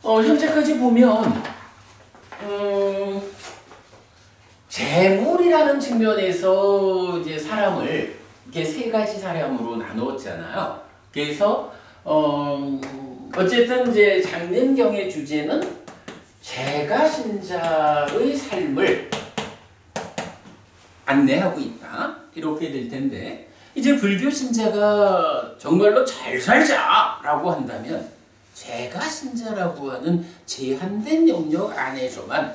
현재까지 보면 재물이라는 측면에서 이제 사람을 이렇게 세 가지 사람으로 나누었잖아요. 그래서 어쨌든 이제 장면경의 주제는 재가신자의 삶을 안내하고 있다. 이렇게 될 텐데, 이제 불교 신자가 정말로 잘 살자라고 한다면 재가신자라고 하는 제한된 영역 안에서만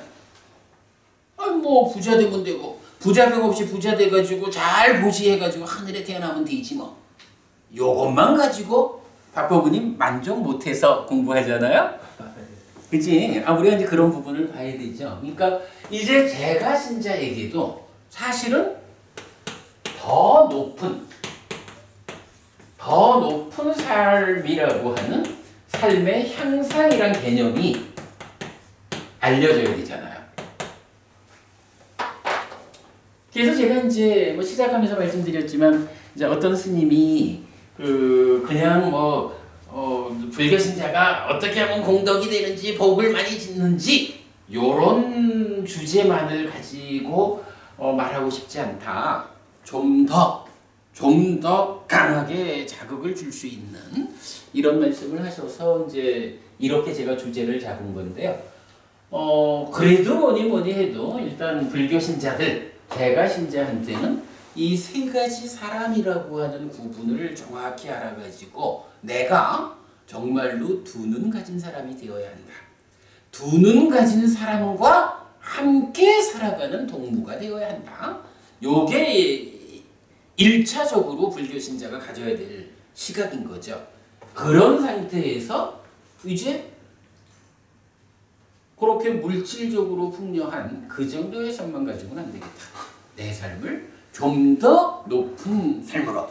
뭐 부자 되면 되고, 부자병 없이 부자 돼가지고 잘 보시해가지고 하늘에 태어나면 되지 뭐. 요것만 가지고 박법부님 만족 못해서 공부하잖아요. 그치? 우리가 이제 그런 부분을 봐야 되죠. 그러니까 이제 재가신자에게도 사실은 더 높은 삶이라고 하는 삶의 향상이란 개념이 알려져야 되잖아요. 그래서 제가 이제 뭐 시작하면서 말씀드렸지만, 이제 어떤 스님이 그냥 불교 신자가 어떻게 하면 공덕이 되는지, 복을 많이 짓는지 요런 주제만을 가지고 말하고 싶지 않다. 좀 더 강하게 자극을 줄 수 있는 이런 말씀을 하셔서 이제 이렇게 제가 주제를 잡은 건데요. 그래도 뭐니 해도 일단 불교 신자들, 재가 신자한테는 이 세 가지 사람이라고 하는 구분을 정확히 알아가지고 내가 정말로 두 눈 가진 사람이 되어야 한다. 두 눈 가진 사람과 함께 살아가는 동무가 되어야 한다. 요게 1차적으로 불교 신자가 가져야 될 시각인 거죠. 그런 상태에서 이제 그렇게 물질적으로 풍요한 그 정도의 삶만 가지고는 안 되겠다. 내 삶을 좀 더 높은 삶으로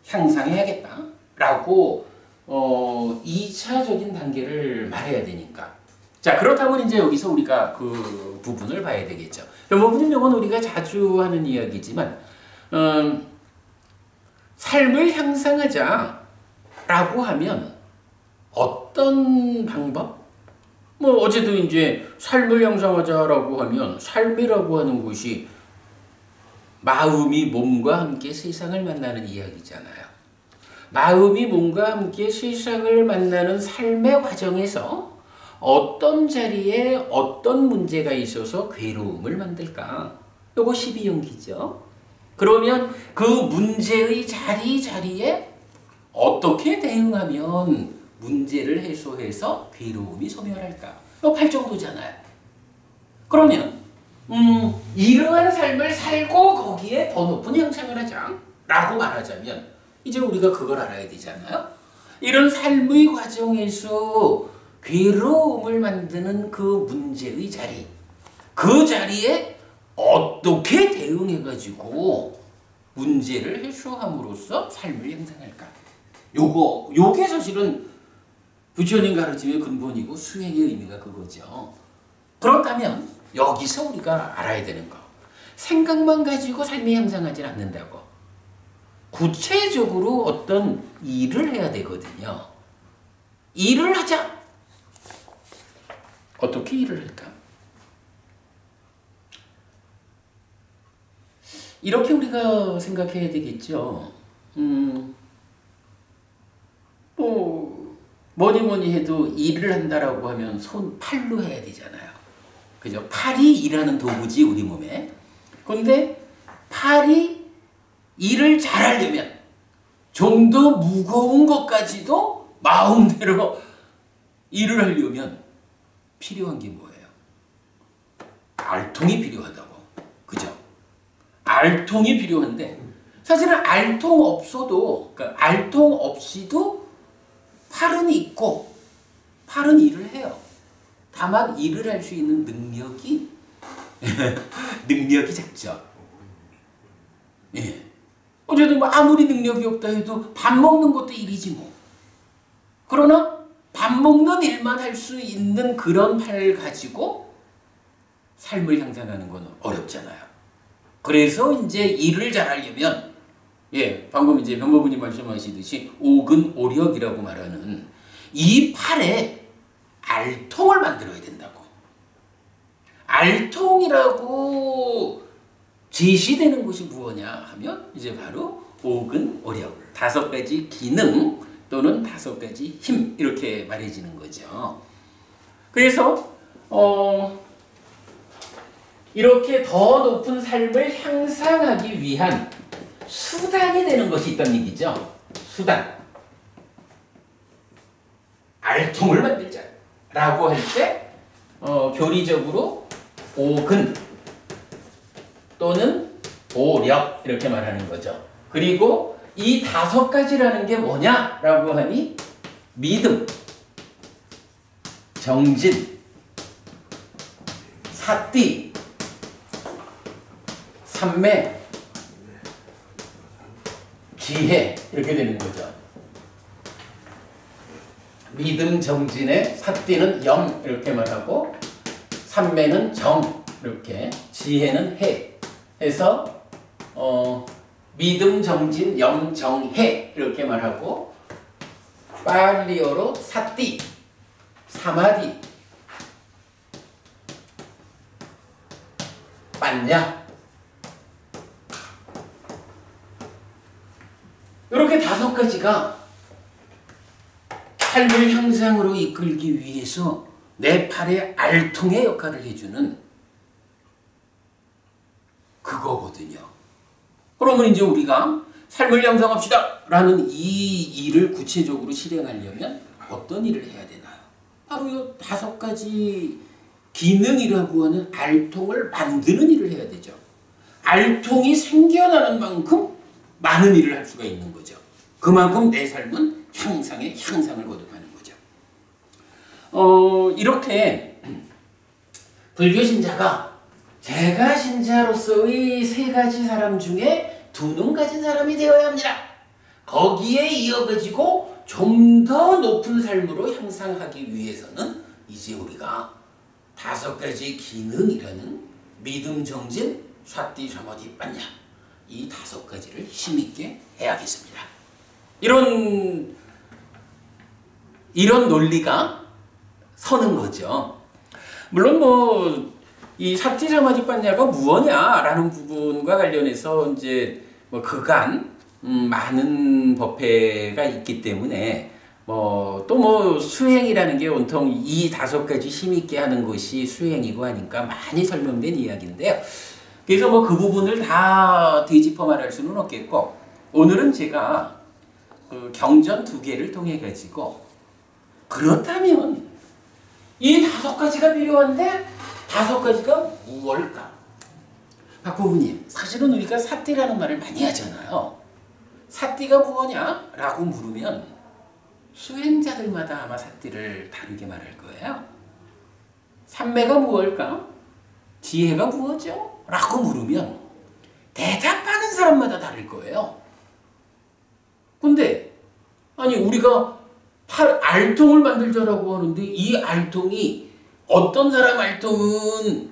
향상해야겠다 라고 2차적인 단계를 말해야 되니까. 자, 그렇다면 이제 여기서 우리가 그 부분을 봐야 되겠죠. 이 부분은 이건 우리가 자주 하는 이야기지만 삶을 향상하자 라고 하면 어떤 방법? 어쨌든 이제 삶을 향상하자라고 하면 삶이라고 하는 것이 마음이 몸과 함께 세상을 만나는 이야기잖아요. 마음이 몸과 함께 세상을 만나는 삶의 과정에서 어떤 자리에 어떤 문제가 있어서 괴로움을 만들까? 요거 12연기죠. 그러면 그 문제의 자리에 어떻게 대응하면 문제를 해소해서 괴로움이 소멸할까? 요 8정도잖아요. 그러면 이러한 삶을 살고 거기에 더 높은 향상을 하자 라고 말하자면 이제 우리가 그걸 알아야 되잖아요. 이런 삶의 과정에서 괴로움을 만드는 그 문제의 자리, 그 자리에 어떻게 대응해가지고 문제를 해소함으로써 삶을 향상할까? 요게 사실은 부처님 가르침의 근본이고 수행의 의미가 그거죠. 그렇다면 여기서 우리가 알아야 되는 거, 생각만 가지고 삶이 향상하지 않는다고. 구체적으로 어떤 일을 해야 되거든요. 일을 하자. 어떻게 일을 할까? 이렇게 우리가 생각해야 되겠죠. 뭐니 해도 일을 한다라고 하면 팔로 해야 되잖아요. 그죠? 팔이 일하는 도구지, 우리 몸에. 그런데 팔이 일을 잘하려면 좀 더 무거운 것까지도 마음대로 일을 하려면 필요한 게 뭐예요? 알통이 필요하다고. 그죠? 알통이 필요한데 사실은 알통 없어도, 그러니까 알통 없이도 팔은 있고 팔은 일을 해요. 다만 일을 할 수 있는 능력이 작죠. 예. 어쨌든 아무리 능력이 없다 해도 밥 먹는 것도 일이지 뭐. 그러나 밥 먹는 일만 할 수 있는 그런 팔을 가지고 삶을 향상하는 건 어렵잖아요. 그래서 이제 일을 잘하려면, 방금 이제 변호부님 말씀하시듯이 오근오력이라고 말하는 이 팔에 알통을 만들어야 된다고. 알통이라고 제시되는 것이 무엇냐 하면 이제 바로 옥은 오력, 5가지 기능 또는 5가지 힘 이렇게 말해지는 거죠. 그래서 이렇게 더 높은 삶을 향상하기 위한 수단이 되는 것이 있다는 얘기죠. 수단. 알통을 만들자라고 할 때 교리적으로 오근 또는 오력 이렇게 말하는 거죠. 그리고 이 5가지라는 게 뭐냐라고 하니 믿음, 정진, 사띠, 삼매, 지혜 이렇게 되는 거죠. 믿음 정진에 사띠는 염 이렇게 말하고 삼매는 정 이렇게 지혜는 해 해서 믿음 정진 염 정해 이렇게 말하고 팔리어로 사띠 사마디 빠냐 이렇게 5가지가 삶을 향상으로 이끌기 위해서 내 팔의 알통의 역할을 해주는 그거거든요. 그러면 이제 우리가 삶을 향상합시다 라는 이 일을 구체적으로 실행하려면 어떤 일을 해야 되나요? 바로 이 5가지 기능이라고 하는 알통을 만드는 일을 해야 되죠. 알통이 생겨나는 만큼 많은 일을 할 수가 있는 거죠. 그만큼 내 삶은 향상에 향상을 거듭하는 거죠. 이렇게 불교 신자가 제가 신자로서의 3가지 사람 중에 2는 가진 사람이 되어야 합니다. 거기에 이어가지고 좀 더 높은 삶으로 향상하기 위해서는 이제 우리가 5가지 기능이라는 믿음, 정진, 사띠, 사마디, 빠냐 이 5가지를 힘있게 해야겠습니다. 이런 논리가 서는 거죠. 물론 뭐 이 사띠 사마디 빠냐가 무엇냐라는 부분과 관련해서 이제 뭐 그간 많은 법회가 있기 때문에 또 수행이라는 게 온통 이 5가지 힘있게 하는 것이 수행이고 하니까 많이 설명된 이야기인데요. 그래서 그 부분을 다 되짚어 말할 수는 없겠고 오늘은 제가 경전 2개를 통해 가지고 그렇다면 이 5가지가 필요한데 5가지가 무엇일까? 박 부부님, 사실은 우리가 사띠라는 말을 많이 하잖아요. 사띠가 무엇냐? 라고 물으면 수행자들마다 아마 사띠를 다르게 말할 거예요. 삼매가 무엇일까? 지혜가 무엇이죠? 라고 물으면 대답하는 사람마다 다를 거예요. 근데 아니 우리가 알통을 만들자라고 하는데 이 알통이 어떤 사람 알통은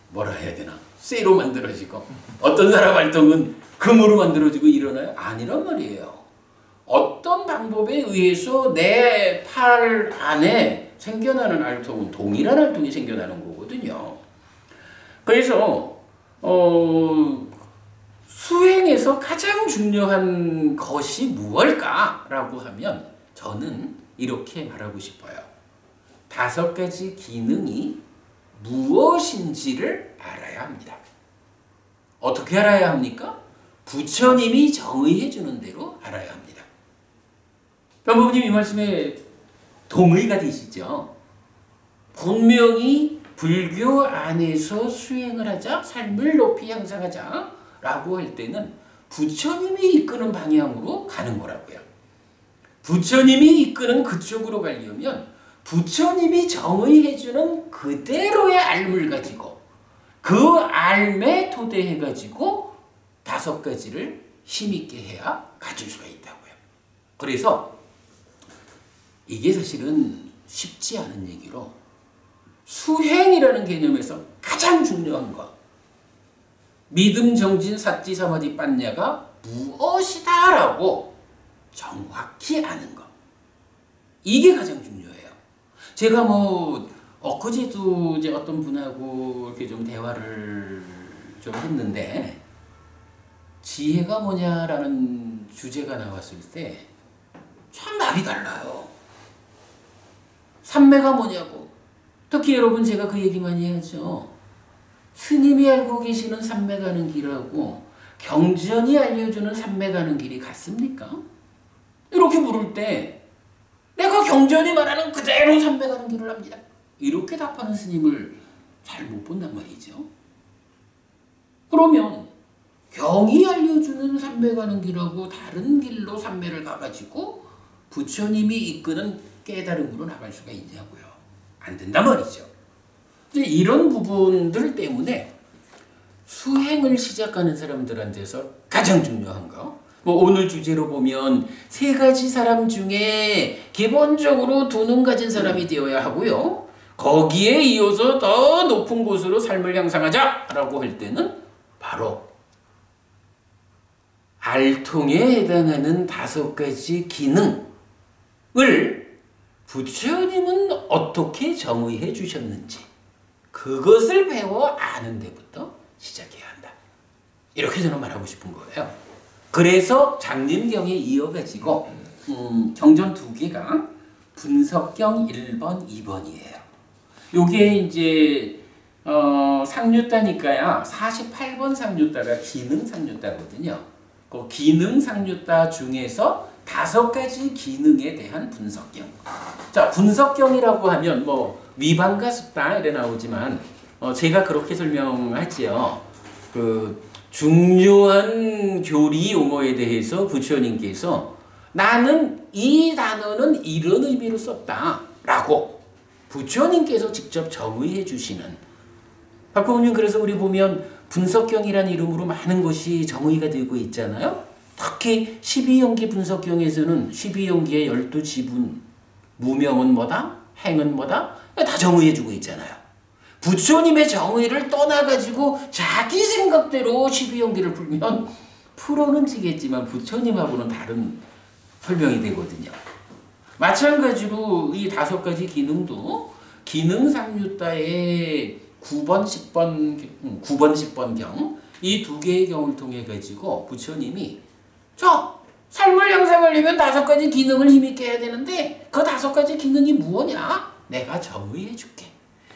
뭐라 해야 되나? 쇠로 만들어지고 어떤 사람 알통은 금으로 만들어지고 이러나요? 아니란 말이에요. 어떤 방법에 의해서 내 팔 안에 생겨나는 알통은 동일한 알통이 생겨나는 거거든요. 그래서 수행에서 가장 중요한 것이 무엇일까라고 하면 저는 이렇게 말하고 싶어요. 5가지 기능이 무엇인지를 알아야 합니다. 어떻게 알아야 합니까? 부처님이 정의해 주는 대로 알아야 합니다. 변부부님 이 말씀에 동의가 되시죠? 분명히 불교 안에서 수행을 하자, 삶을 높이 향상하자 라고 할 때는 부처님이 이끄는 방향으로 가는 거라고요. 부처님이 이끄는 그쪽으로 가려면 부처님이 정의해주는 그대로의 알물 가지고 그 알매 토대해가지고 5가지를 힘있게 해야 가질 수가 있다고요. 그래서 이게 사실은 쉽지 않은 얘기로 수행이라는 개념에서 가장 중요한 것 믿음, 정진, 사띠, 사마디, 빠냐가 무엇이다 라고 정확히 아는 것 이게 가장 중요해요. 제가 뭐 엊그제도 이제 어떤 분하고 이렇게 좀 대화를 좀 했는데 지혜가 뭐냐라는 주제가 나왔을 때 참 말이 달라요. 삼매가 뭐냐고. 특히 여러분 제가 그 얘기 많이 하죠. 스님이 알고 계시는 삼매 가는 길하고 경전이 알려주는 삼매 가는 길이 같습니까? 이렇게 물을 때 내가 경전이 말하는 그대로 삼매 가는 길을 합니다. 이렇게 답하는 스님을 잘 못 본단 말이죠. 그러면 경이 알려주는 삼매 가는 길하고 다른 길로 삼매를 가가지고 부처님이 이끄는 깨달음으로 나갈 수가 있냐고요. 안 된단 말이죠. 이런 부분들 때문에 수행을 시작하는 사람들한테서 가장 중요한 거, 뭐 오늘 주제로 보면 세 가지 사람 중에 기본적으로 두 눈 가진 사람이 되어야 하고요. 거기에 이어서 더 높은 곳으로 삶을 향상하자라고 할 때는 바로 알통에 해당하는 5가지 기능을 부처님은 어떻게 정의해 주셨는지 그것을 배워 아는 데부터 시작해야 한다. 이렇게 저는 말하고 싶은 거예요. 그래서 장림경에 이어가지고 경전 2개가 분석경 1번, 2번이에요. 요게 이제 상류따니까요. 48번 상류따가 기능 상류따거든요. 그 기능 상류따 중에서 5가지 기능에 대한 분석경. 자, 분석경이라고 하면 뭐 위반과 습다 이래 나오지만 제가 그렇게 설명하지요. 그 중요한 교리 용어에 대해서 부처님께서 나는 이 단어는 이런 의미로 썼다라고 부처님께서 직접 정의해 주시는. 박보님 그래서 우리 보면 분석경이라는 이름으로 많은 것이 정의가 되고 있잖아요. 특히 12연기 분석경에서는 12연기의 12지분, 무명은 뭐다? 행은 뭐다? 다 정의해 주고 있잖아요. 부처님의 정의를 떠나가지고 자기 생각대로 12연기를 풀면 풀어는 지겠지만 부처님하고는 다른 설명이 되거든요. 마찬가지로 이 5가지 기능도 기능 상류따의 9번, 10번 경, 이 2개의 경을 통해 가지고 부처님이 삶을 향상하려면 5가지 기능을 힘있게 해야 되는데 그 5가지 기능이 무엇이냐? 내가 정의해 줄게.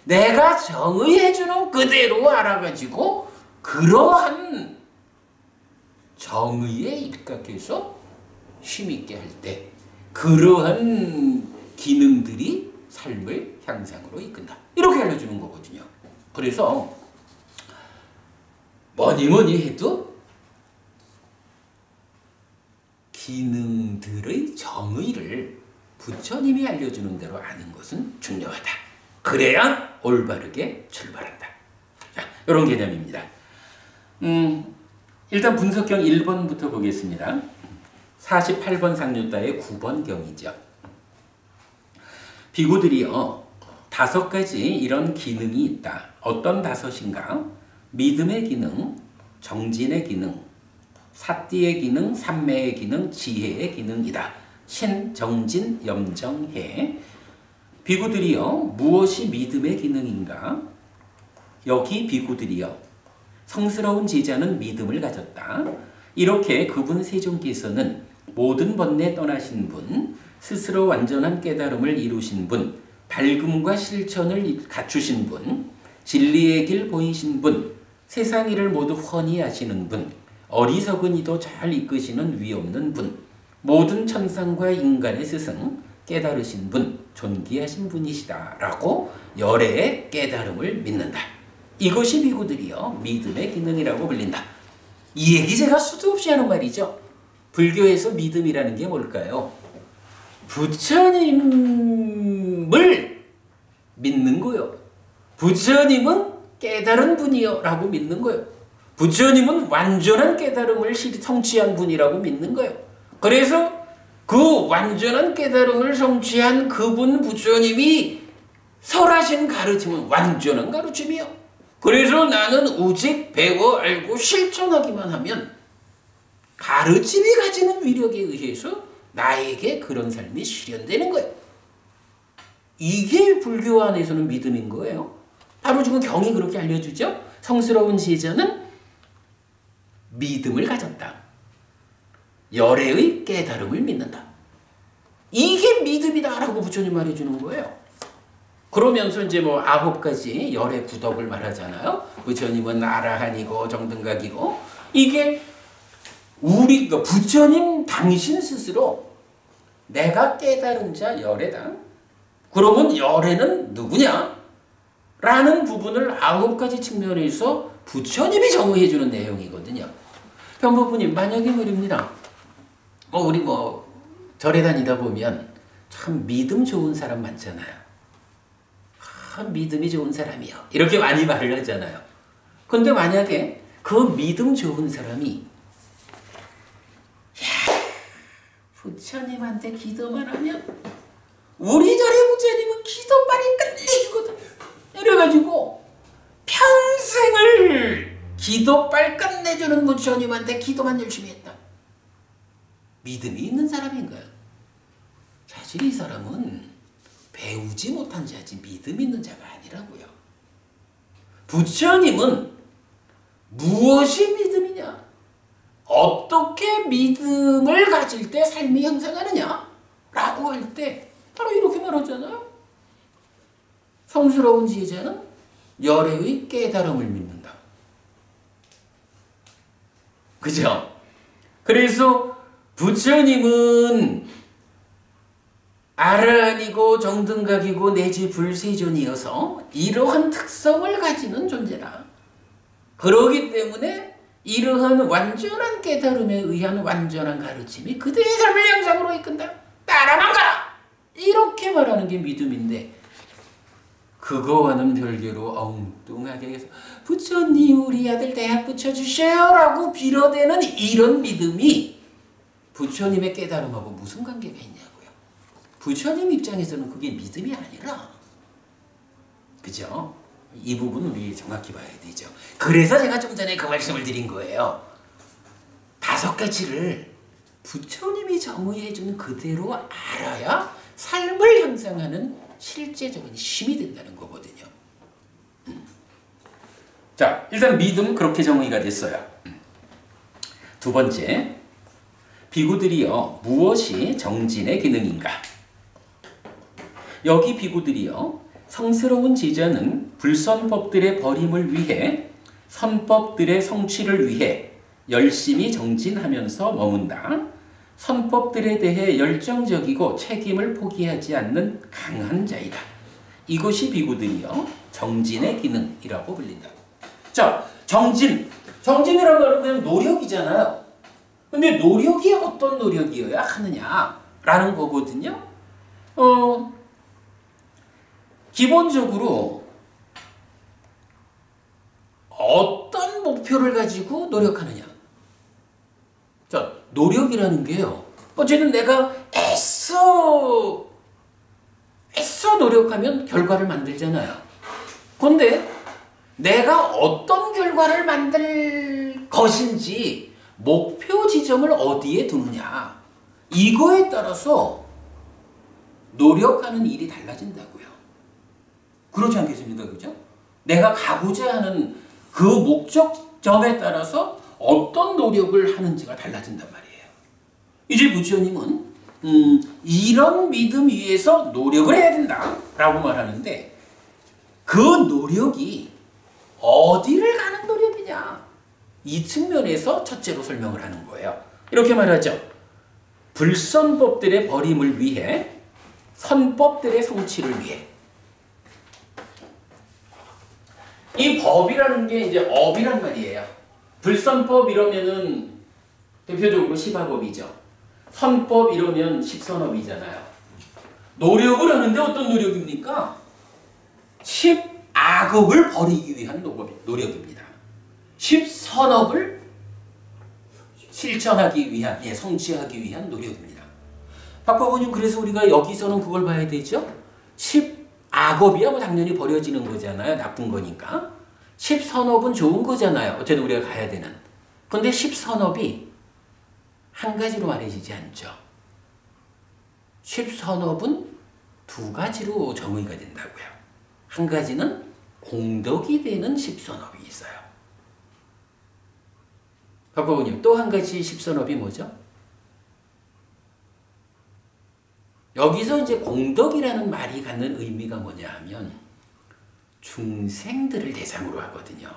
내가 정의해 주는 그대로 알아가지고 그러한 정의에 입각해서 힘있게 할 때 그러한 기능들이 삶을 향상으로 이끈다. 이렇게 알려주는 거거든요. 그래서 뭐니 해도 기능들의 정의를 부처님이 알려주는 대로 아는 것은 중요하다. 그래야 올바르게 출발한다. 자, 이런 개념입니다. 일단 분석경 1번부터 보겠습니다. 48번 상류따의 9번 경이죠. 비구들이요 5가지 이런 기능이 있다. 어떤 5인가? 믿음의 기능, 정진의 기능, 사띠의 기능, 삼매의 기능, 지혜의 기능이다. 신, 정진, 염정, 해. 비구들이요 무엇이 믿음의 기능인가? 여기 비구들이요 성스러운 제자는 믿음을 가졌다. 이렇게 그분 세존께서는 모든 번뇌 떠나신 분, 스스로 완전한 깨달음을 이루신 분, 밝음과 실천을 갖추신 분, 진리의 길 보이신 분, 세상 일을 모두 훤히 아시는 분, 어리석은 이도 잘 이끄시는 위없는 분, 모든 천상과 인간의 스승, 깨달으신 분, 존귀하신 분이시다 라고 열애의 깨달음을 믿는다. 이것이 비구들이요 믿음의 기능이라고 불린다. 이 얘기 제가 수도 없이 하는 말이죠. 불교에서 믿음이라는 게 뭘까요? 부처님을 믿는 거요. 부처님은 깨달은 분이요 라고 믿는 거예요. 부처님은 완전한 깨달음을 성취한 분이라고 믿는 거예요. 그래서 그 완전한 깨달음을 성취한 그분 부처님이 설하신 가르침은 완전한 가르침이요. 그래서 나는 오직 배워 알고 실천하기만 하면 가르침이 가지는 위력에 의해서 나에게 그런 삶이 실현되는 거예요. 이게 불교 안에서는 믿음인 거예요. 바로 지금 경이 그렇게 알려주죠. 성스러운 제자는 믿음을 가졌다. 열애의 깨달음을 믿는다. 이게 믿음이다라고 부처님 말해주는 거예요. 그러면서 이제 뭐 9가지 열애 구덕을 말하잖아요. 부처님은 아라한이고 정등각이고, 이게 그러니까 부처님 당신 스스로 내가 깨달은 자 열애다. 그러면 열애는 누구냐? 라는 부분을 9가지 측면에서 부처님이 정의해주는 내용이거든요. 변법부님, 만약에 말입니다. 우리 절에 다니다 보면 참 믿음 좋은 사람 많잖아요. 믿음이 좋은 사람이요. 이렇게 많이 말을 하잖아요. 근데 만약에 그 믿음 좋은 사람이 부처님한테 기도만 하면 우리 절의 부처님은 기도만이 끝내주거든. 이래가지고 평생을 기도빨 끝내주는 부처님한테 기도만 열심히 했다. 믿음이 있는 사람인가요? 사실 이 사람은 배우지 못한 자지 믿음 있는 자가 아니라고요. 부처님은 무엇이 믿음이냐? 어떻게 믿음을 가질 때 삶이 형성하느냐? 라고 할 때 바로 이렇게 말하잖아요. 성스러운 제자는 열애의 깨달음을 믿는다. 그죠? 그래서 부처님은 아라한이고 정등각이고 내지 불세존이어서 이러한 특성을 가지는 존재다. 그러기 때문에 이러한 완전한 깨달음에 의한 완전한 가르침이 그대의 삶을 양상으로 이끈다. 따라만 가라! 이렇게 말하는 게 믿음인데, 그거와는 별개로 엉뚱하게 해서 부처님 우리 아들 대학 붙여주세요 라고 빌어대는 이런 믿음이 부처님의 깨달음하고 무슨 관계가 있냐고요. 부처님 입장에서는 그게 믿음이 아니라, 그죠? 이 부분 우리 정확히 봐야 되죠. 그래서 제가 좀 전에 그 말씀을 드린 거예요. 5가지를 부처님이 정의해 준 그대로 알아야 삶을 형성하는 실제적인 힘이 된다는 거거든요. 자, 일단 믿음 그렇게 정의가 됐어요. 2번째, 비구들이요 무엇이 정진의 기능인가? 여기 비구들이요 성스러운 제자는 불선법들의 버림을 위해 선법들의 성취를 위해 열심히 정진하면서 머문다. 선법들에 대해 열정적이고 책임을 포기하지 않는 강한 자이다. 이것이 비구들이요 정진의 기능이라고 불린다. 자, 정진이라는 말은 그냥 노력이잖아요. 근데 노력이 어떤 노력이어야 하느냐라는 거거든요. 기본적으로 어떤 목표를 가지고 노력하느냐. 자, 노력이라는 게요. 어쨌든 내가 애써 노력하면 결과를 만들잖아요. 근데 내가 어떤 결과를 만들 것인지 목표 지점을 어디에 두느냐. 이거에 따라서 노력하는 일이 달라진다고요. 그렇지 않겠습니까? 그죠? 내가 가고자 하는 그 목적점에 따라서 어떤 노력을 하는지가 달라진단 말이에요. 이제 부처님은 이런 믿음 위에서 노력을 해야 된다라고 말하는데, 그 노력이 어디를 가는 노력이냐, 이 측면에서 첫째로 설명을 하는 거예요. 이렇게 말하죠. 불선법들의 버림을 위해 선법들의 성취를 위해. 이 법이라는 게 이제 업이란 말이에요. 불선법 이러면은 대표적으로 시바법이죠. 선법 이러면 십선업이잖아요. 노력을 하는데 어떤 노력입니까? 10악업을 버리기 위한 노력입니다. 10선업을 실천하기 위한, 성취하기 위한 노력입니다. 박바구님, 그래서 우리가 여기서는 그걸 봐야 되죠. 10악업이야 뭐 당연히 버려지는 거잖아요. 나쁜 거니까. 10선업은 좋은 거잖아요. 어쨌든 우리가 가야 되는. 근데 10선업이 한 가지로 말해지지 않죠. 10선업은 두 가지로 정의가 된다고요. 한 가지는 공덕이 되는 십선업이 있어요. 박보부님, 또 한 가지 십선업이 뭐죠? 여기서 이제 공덕이라는 말이 갖는 의미가 뭐냐 하면 중생들을 대상으로 하거든요.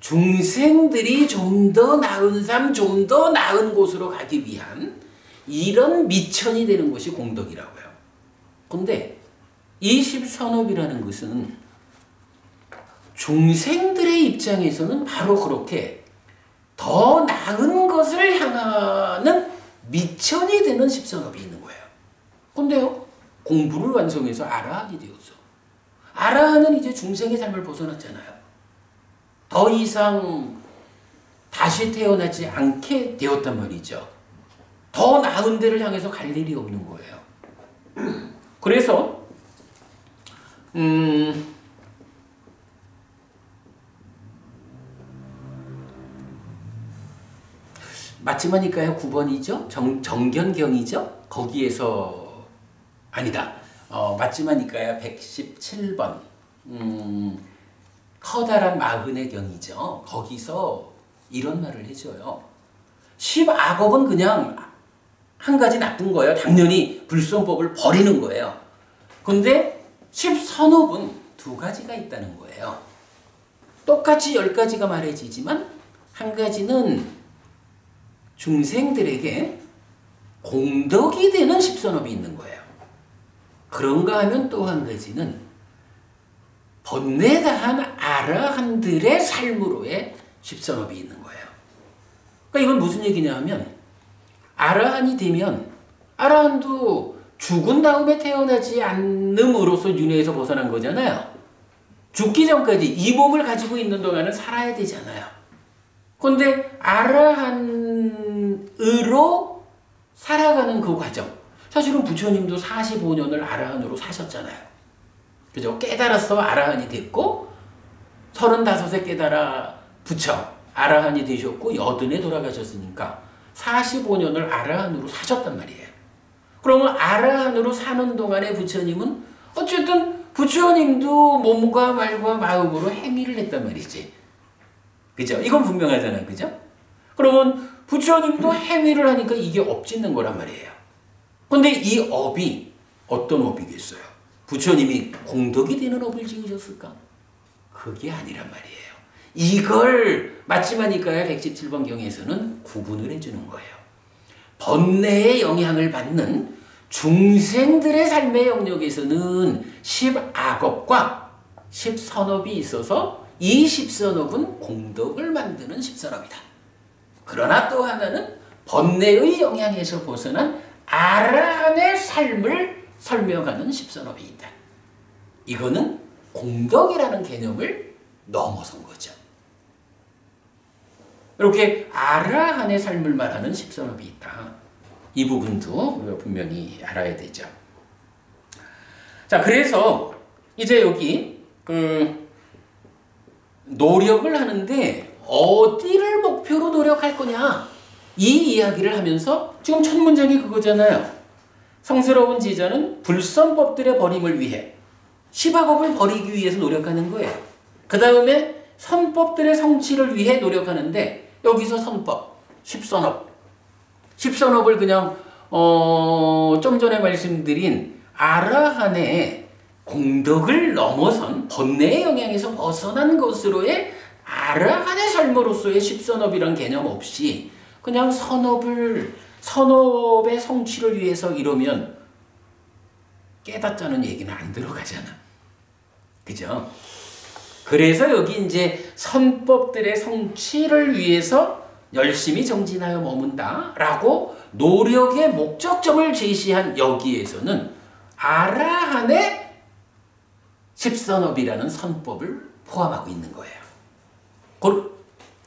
중생들이 좀 더 나은 삶, 좀 더 나은 곳으로 가기 위한 이런 미천이 되는 것이 공덕이라고요. 근데 이 십선업이라는 것은 중생들의 입장에서는 바로 그렇게 더 나은 것을 향하는 미천이 되는 십선업이 있는 거예요. 근데요, 공부를 완성해서 아라한이 되었어. 아라한은 이제 중생의 삶을 벗어났잖아요. 더 이상 다시 태어나지 않게 되었단 말이죠. 더 나은 데를 향해서 갈 일이 없는 거예요. 그래서 맞지마니까요 9번이죠? 정견경이죠? 거기에서 아니다. 맞지마니까요 117번 커다란 마흔의 경이죠. 거기서 이런 말을 해줘요. 10악업은 그냥 한 가지 나쁜 거예요. 당연히 불선법을 버리는 거예요. 근데 10선업은 두 가지가 있다는 거예요. 똑같이 10가지가 말해지지만 한 가지는 중생들에게 공덕이 되는 십선업이 있는 거예요. 그런가 하면 또 한 가지는 번뇌다한 아라한들의 삶으로의 십선업이 있는 거예요. 그러니까 이건 무슨 얘기냐 하면 아라한이 되면 아라한도 죽은 다음에 태어나지 않음으로써 윤회에서 벗어난 거잖아요. 죽기 전까지 이 몸을 가지고 있는 동안은 살아야 되잖아요. 그런데 아라한으로 살아가는 그 과정, 사실은 부처님도 45년을 아라한으로 사셨잖아요. 그죠? 깨달아서 아라한이 됐고 35에 깨달아 부처 아라한이 되셨고 80에 돌아가셨으니까 45년을 아라한으로 사셨단 말이에요. 그러면 아라한으로 사는 동안에 부처님은 어쨌든 부처님도 몸과 말과 마음으로 행위를 했단 말이지. 그죠? 이건 분명하잖아요. 그죠? 그러면 부처님도 행위를 하니까 이게 업짓는 거란 말이에요. 근데 이 업이 어떤 업이겠어요? 부처님이 공덕이 되는 업을 지으셨을까? 그게 아니란 말이에요. 이걸 맞지마니까요 117번 경에서는 구분을 해주는 거예요. 번뇌의 영향을 받는 중생들의 삶의 영역에서는 10악업과 10선업이 있어서 이 10선업은 공덕을 만드는 10선업이다. 그러나 또 하나는 번뇌의 영향에서 벗어난 아라한의 삶을 설명하는 10선업이 있다. 이거는 공덕이라는 개념을 넘어선 거죠. 이렇게 아라한의 삶을 말하는 10선업이 있다. 이 부분도 우리가 분명히 알아야 되죠. 자, 그래서 이제 여기 노력을 하는데 어디를 목표로 노력할 거냐 이 이야기를 하면서 지금 첫 문장이 그거잖아요. 성스러운 지자는 불선법들의 버림을 위해 10악업을 버리기 위해서 노력하는 거예요. 그 다음에 선법들의 성취를 위해 노력하는데 여기서 선법, 10선업 10선업을 그냥 좀 전에 말씀드린 아라한의 공덕을 넘어선 번뇌의 영향에서 벗어난 것으로의 아라한의 삶으로서의 10선업이란 개념 없이 그냥 선업의 성취를 위해서 이러면 깨닫자는 얘기는 안 들어가잖아. 그죠? 그래서 여기 이제 선법들의 성취를 위해서 열심히 정진하여 머문다 라고 노력의 목적점을 제시한 여기에서는 아라한의 10선업이라는 선법을 포함하고 있는 거예요.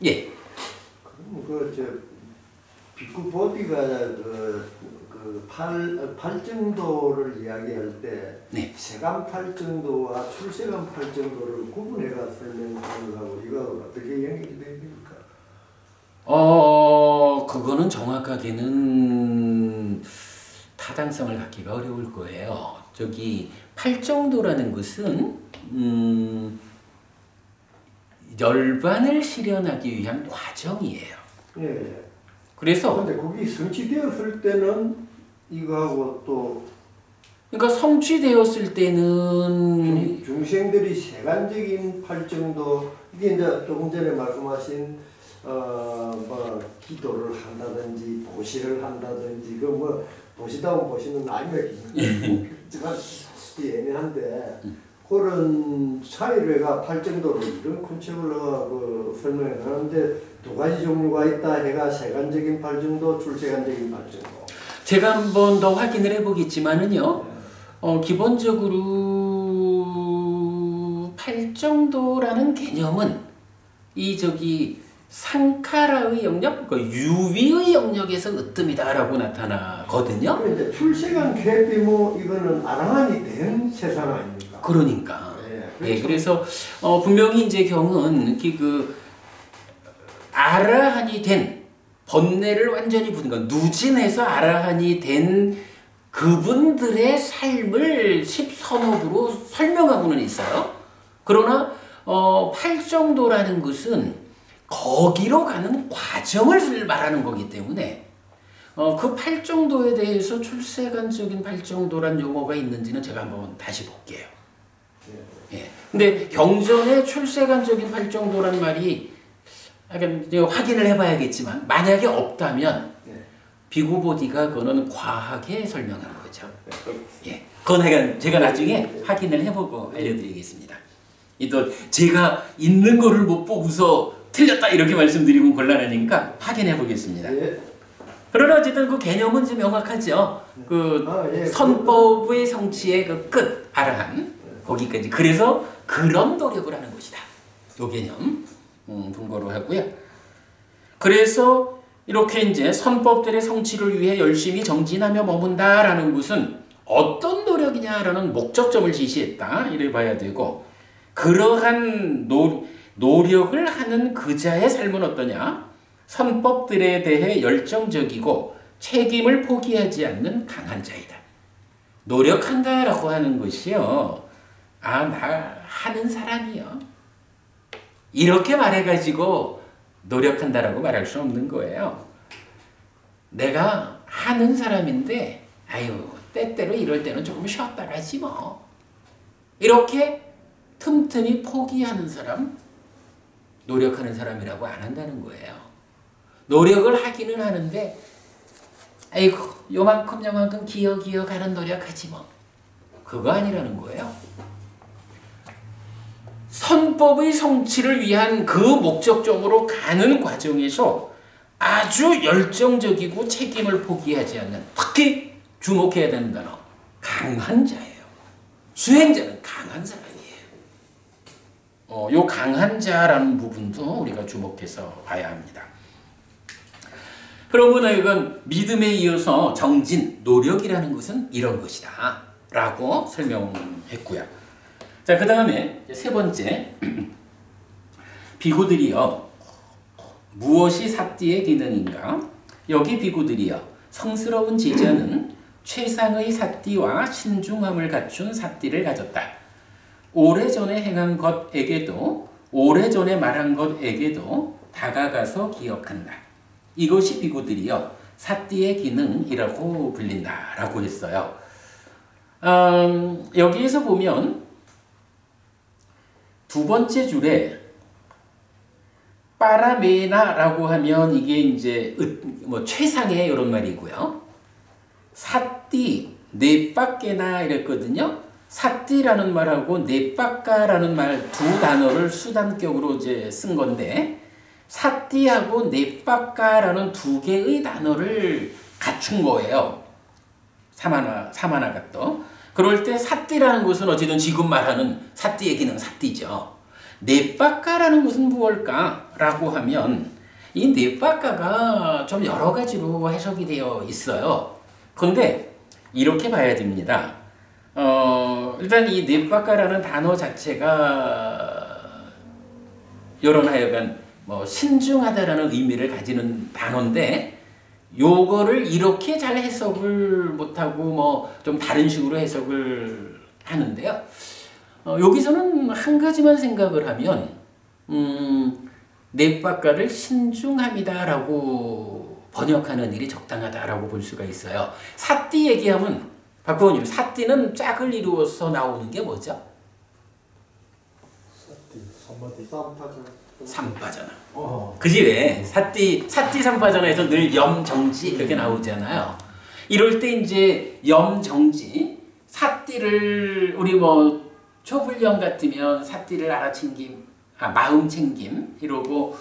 예. 그럼 비쿠 보디가 팔정도를 이야기할 때 네. 세간 팔정도와 출세간 팔정도를 구분해가 설명하는 하고 이거 어떻게 연결이 됩니까? 그거는 정확하게는 타당성을 갖기가 어려울 거예요. 저기 팔정도라는 것은 열반을 실현하기 위한 과정이에요. 예. 그래서 그런데 거기 성취되었을 때는 이거하고 또 그러니까 성취되었을 때는 중생들이 세간적인 팔정도 이게 이제 조금 전에 말씀하신 뭐 기도를 한다든지 보시를 한다든지 그 뭐 보시다운 보시는 아니면 애매한데 그런 차이가 팔정도로 이런 컨셉으로 그 설명을 하는데 두 가지 종류가 있다 해가 세간적인 팔정도, 출세간적인 팔정도. 제가 한 번 더 확인을 해보겠지만은요. 기본적으로 팔정도라는 개념은 이 저기 상카라의 영역, 그 유비의 영역에서 으뜸이다라고 나타나거든요. 그런데 출세간 쾌비모 이거는 아랑한이 된 세상 아닙니까? 그러니까. 네, 예, 그래서 분명히 이제 경은 아라한이 된 번뇌를 완전히 부든 건 누진해서 아라한이 된 그분들의 삶을 십선업으로 설명하고는 있어요. 그러나 팔정도라는 것은 거기로 가는 과정을 말하는 거기 때문에 그 팔정도에 대해서 출세간적인 팔정도란 용어가 있는지는 제가 한번 다시 볼게요. 예. 근데 경전에 출세간적인 팔정도란 말이 확인을 해봐야겠지만 만약에 없다면 비구보디가 그거는 과하게 설명한 거죠. 예. 그건 제가 나중에 확인을 해보고 알려드리겠습니다. 또 제가 있는 거를 못 보고서 틀렸다 이렇게 말씀드리면 곤란하니까 확인해 보겠습니다. 예. 그러나 어쨌든 그 개념은 좀 명확하죠. 선법의 성취의 그 끝, 아라한 거기까지. 그래서 그런 노력을 하는 것이다. 요 개념 근거로 하고요. 그래서 이렇게 이제 선법들의 성취를 위해 열심히 정진하며 머문다라는 것은 어떤 노력이냐라는 목적점을 지시했다. 이래 봐야 되고 그러한 노력을 하는 그자의 삶은 어떠냐? 선법들에 대해 열정적이고 책임을 포기하지 않는 강한 자이다. 노력한다라고 하는 것이요. 나 하는 사람이요. 이렇게 말해가지고 노력한다라고 말할 수 없는 거예요. 내가 하는 사람인데 때때로 이럴 때는 조금 쉬었다 가지 뭐. 이렇게 틈틈이 포기하는 사람, 노력하는 사람이라고 안 한다는 거예요. 노력을 하기는 하는데 요만큼 기어가는 노력하지 뭐. 그거 아니라는 거예요. 선법의 성취를 위한 그 목적점으로 가는 과정에서 아주 열정적이고 책임을 포기하지 않는, 특히 주목해야 되는 단어, 강한 자예요. 수행자는 강한 사람이에요. 요 강한 자라는 부분도 우리가 주목해서 봐야 합니다. 그러므로 이건 믿음에 이어서 정진, 노력이라는 것은 이런 것이다 라고 설명했고요. 자, 그 다음에 세 번째, 비구들이요 무엇이 사띠의 기능인가? 여기 비구들이요 성스러운 제자는 최상의 사띠와 신중함을 갖춘 사띠를 가졌다. 오래전에 행한 것에게도 오래전에 말한 것에게도 다가가서 기억한다. 이것이 비구들이요 사띠의 기능이라고 불린다라고 했어요. 여기에서 보면 두 번째 줄에 빠라메나라고 하면 이게 이제 최상의 이런 말이고요. 사띠 네빠께나 이랬거든요. 사띠라는 말하고 네빠까라는 말 두 단어를 수단격으로 이제 쓴 건데 사띠하고 네빠까라는 두 개의 단어를 갖춘 거예요. 사마나가 또. 그럴 때 사띠라는 것은 어쨌든 지금 말하는 사띠의 기능 사띠죠. 네빠까라는 것은 무엇일까라고 하면 이 네빠까가 좀 여러 가지로 해석이 되어 있어요. 그런데 이렇게 봐야 됩니다. 일단 이 네빠까라는 단어 자체가 여론 하여간 신중하다라는 의미를 가지는 단어인데 요거를 이렇게 잘 해석을 못하고 뭐 좀 다른 식으로 해석을 하는데요. 여기서는 한 가지만 생각을 하면 냇바가를 신중함이다라고 번역하는 일이 적당하다라고 볼 수가 있어요. 사띠 얘기하면 박보원님, 사띠는 짝을 이루어서 나오는 게 뭐죠? 삼파잖아. 그지 왜? 사띠 삼파전에서 늘 염정지 이렇게 나오잖아요. 이럴 때 이제 염정지 사띠를 우리 뭐 초불령 같으면 사띠를 알아챙김, 마음 챙김 이러고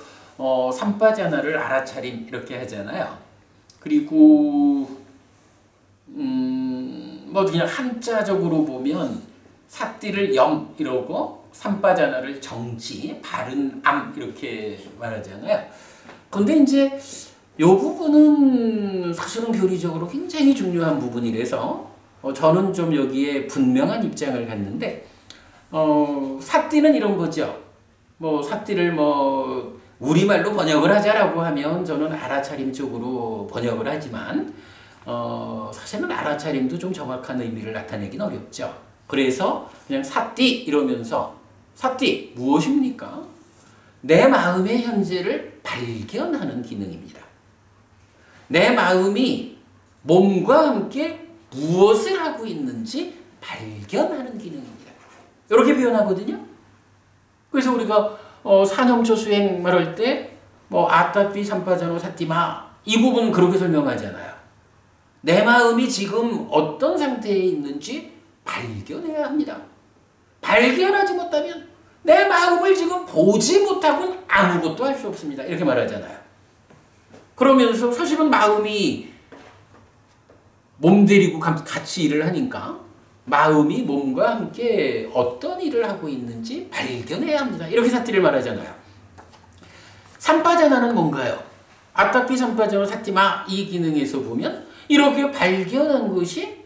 삼파자나를 알아차림 이렇게 하잖아요. 그리고 뭐 그냥 한자적으로 보면 사띠를 염 이러고 삼파자나를 정지, 바른 암 이렇게 말하잖아요. 근데 이제 이 부분은 사실은 교리적으로 굉장히 중요한 부분이라서 저는 좀 여기에 분명한 입장을 갖는데 사띠는 이런 거죠. 뭐 사띠를 뭐 우리말로 번역을 하자라고 하면 저는 알아차림 쪽으로 번역을 하지만 사실은 알아차림도 좀 정확한 의미를 나타내긴 어렵죠. 그래서 그냥 사띠 이러면서 사띠 무엇입니까? 내 마음의 현재를 발견하는 기능입니다. 내 마음이 몸과 함께 무엇을 하고 있는지 발견하는 기능입니다. 이렇게 표현하거든요. 그래서 우리가 산염초 수행 말할 때 뭐 아따삐 삼파자노 사띠마 이 부분 그렇게 설명하잖아요. 내 마음이 지금 어떤 상태에 있는지 발견해야 합니다. 발견하지 못하면 내 마음을 지금 보지 못하고는 아무것도 할 수 없습니다. 이렇게 말하잖아요. 그러면서 사실은 마음이 몸 데리고 같이 일을 하니까 마음이 몸과 함께 어떤 일을 하고 있는지 발견해야 합니다. 이렇게 사띠를 말하잖아요. 삼파자나는 뭔가요? 아따피 삼파자나 사띠마 이 기능에서 보면 이렇게 발견한 것이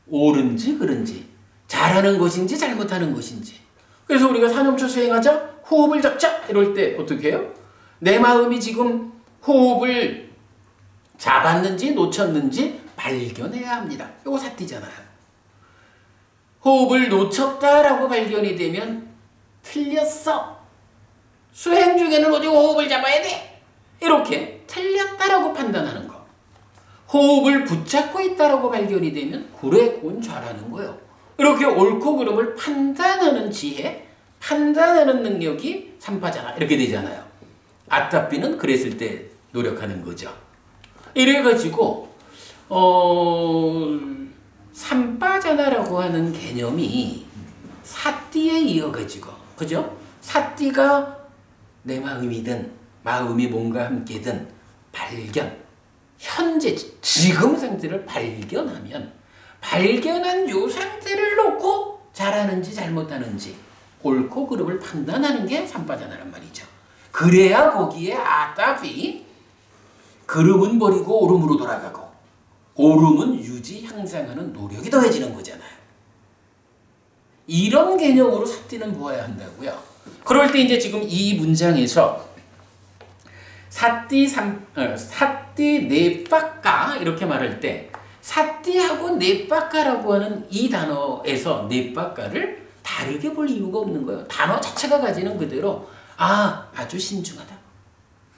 옳은지 그른지 잘하는 것인지 잘못하는 것인지. 그래서 우리가 산염초 수행하자 호흡을 잡자 이럴 때 어떻게 해요? 내 마음이 지금 호흡을 잡았는지 놓쳤는지 발견해야 합니다. 이거 사띠잖아요. 호흡을 놓쳤다라고 발견이 되면 틀렸어. 수행 중에는 어디 호흡을 잡아야 돼. 이렇게 틀렸다라고 판단하는 거. 호흡을 붙잡고 있다라고 발견이 되면 그래 그건 잘하는 거예요. 이렇게 옳고 그름을 판단하는 지혜, 판단하는 능력이 삼파자나 이렇게 되잖아요. 아따삐는 그랬을 때 노력하는 거죠. 이래가지고 삼파자나라고 하는 개념이 사띠에 이어가지고 그죠? 사띠가 내 마음이든 마음이 뭔가 함께든 발견, 현재 지금 상태를 발견하면 발견한 요 상태를 놓고 잘하는지 잘못하는지 옳고 그름을 판단하는 게 삼파자나란 말이죠. 그래야 거기에 아따비 그름은 버리고 옳음으로 돌아가고 옳음은 유지 향상하는 노력이 더해지는 거잖아요. 이런 개념으로 사띠는 보아야 한다고요. 그럴 때 이제 지금 이 문장에서 사띠 냇바가 이렇게 말할 때 사띠하고 냇바가라고 하는 이 단어에서 냇바가를 다르게 볼 이유가 없는 거예요. 단어 자체가 가지는 그대로 아주 신중하다.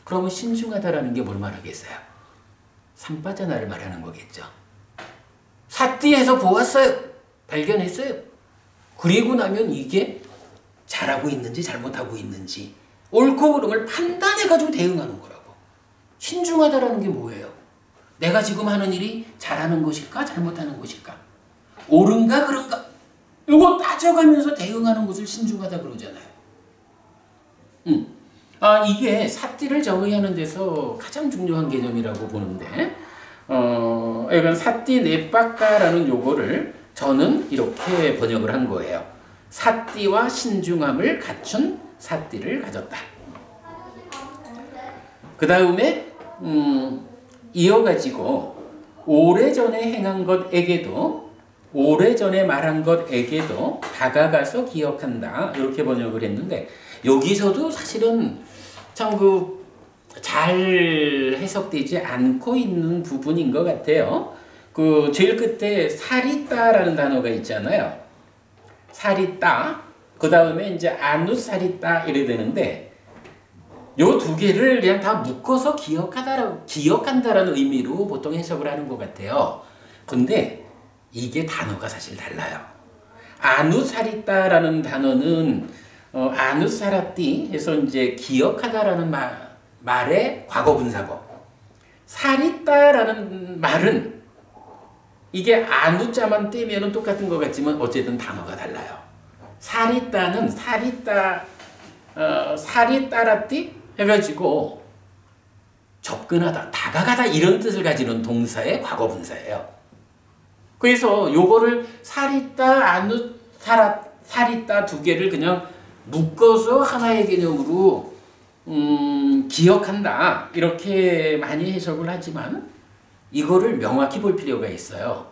그러면 신중하다라는 게 뭘 말하겠어요? 삼파자나를 말하는 거겠죠. 사띠에서 보았어요. 발견했어요. 그리고 나면 이게 잘하고 있는지 잘못하고 있는지 옳고 그름을 판단해가지고 대응하는 거라고. 신중하다라는 게 뭐예요? 내가 지금 하는 일이 잘하는 것일까 잘못하는 것일까? 옳은가 그런가? 이거 따져가면서 대응하는 것을 신중하다 그러잖아요. 이게 사띠를 정의하는 데서 가장 중요한 개념이라고 보는데 이건 사띠 냇바가라는 요거를 저는 이렇게 번역을 한 거예요. 사띠와 신중함을 갖춘 사띠를 가졌다. 그 다음에 이어가지고 오래전에 행한 것에게도 오래전에 말한 것에게도 다가가서 기억한다. 이렇게 번역을 했는데 여기서도 사실은 참 잘 해석되지 않고 있는 부분인 것 같아요. 그 제일 끝에 사리따라는 단어가 있잖아요. 사리따, 그 다음에 이제 아누사리따 이래 되는데 요 두 개를 그냥 다 묶어서 기억한다라는 의미로 보통 해석을 하는 것 같아요. 근데 이게 단어가 사실 달라요. 아누사리따라는 단어는 아누사라띠 해서 이제 기억하다라는 말의 과거분사고, 사리따라는 말은 이게 아누자만 떼면은 똑같은 것 같지만 어쨌든 단어가 달라요. 사리따는 사리따라띠 해가지고 접근하다, 다가가다 이런 뜻을 가지는 동사의 과거분사예요. 그래서 요거를 사리따, 사리따 두 개를 그냥 묶어서 하나의 개념으로 기억한다 이렇게 많이 해석을 하지만 이거를 명확히 볼 필요가 있어요.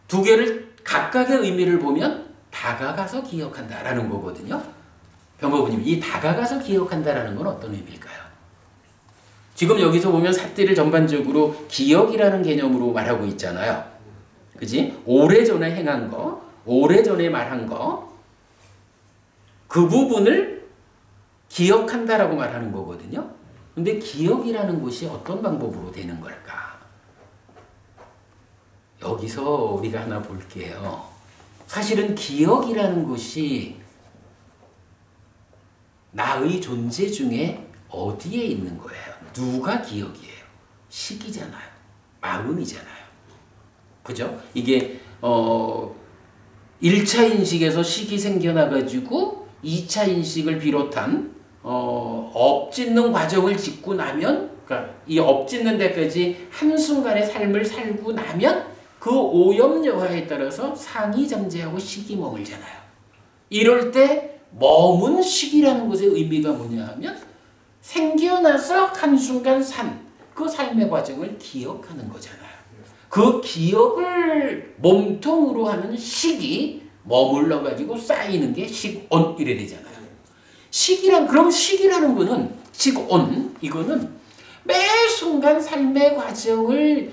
두 개를 각각의 의미를 보면 다가가서 기억한다라는 거거든요. 병법부님, 이 다가가서 기억한다라는 건 어떤 의미일까요? 지금 여기서 보면 사띠를 전반적으로 기억이라는 개념으로 말하고 있잖아요. 그지? 오래전에 행한 거, 오래전에 말한 거, 그 부분을 기억한다라고 말하는 거거든요. 근데 기억이라는 것이 어떤 방법으로 되는 걸까? 여기서 우리가 하나 볼게요. 사실은 기억이라는 것이 나의 존재 중에 어디에 있는 거예요? 누가 기억이에요? 식이잖아요. 마음이잖아요. 그죠? 이게 1차 인식에서 식이 생겨나가지고 2차 인식을 비롯한 업짓는 과정을 짓고 나면, 그러니까 이 업짓는 데까지 한순간의 삶을 살고 나면 그 오염여하에 따라서 상이 잠재하고 식이 머물잖아요. 이럴 때 머문 식이라는 것의 의미가 뭐냐 하면 생겨나서 한순간 그 삶의 과정을 기억하는 거잖아요. 그 기억을 몸통으로 하는 식이 머물러가지고 쌓이는 게 식온 이래 되잖아요. 그럼 식이라는 거는, 식온, 이거는 매 순간 삶의 과정을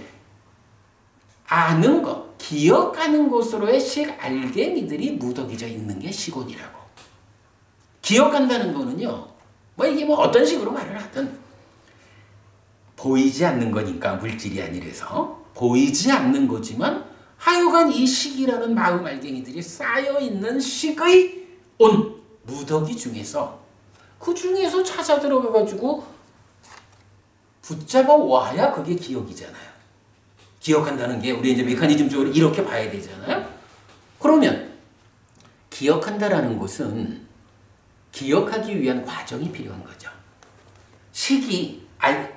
아는 것, 기억하는 것으로의 알갱이들이 무더기져 있는 게 식온이라고. 기억한다는 거는요, 이게 어떤 식으로 말을 하든 보이지 않는 거니까 물질이 아니라서 보이지 않는 거지만 하여간 이 식이라는 마음 알갱이들이 쌓여있는 식의 온, 무더기 중에서 그 중에서 찾아 들어가가지고 붙잡아 와야 그게 기억이잖아요. 기억한다는 게 우리 이제 메커니즘적으로 이렇게 봐야 되잖아요. 그러면 기억한다라는 것은 기억하기 위한 과정이 필요한 거죠. 식이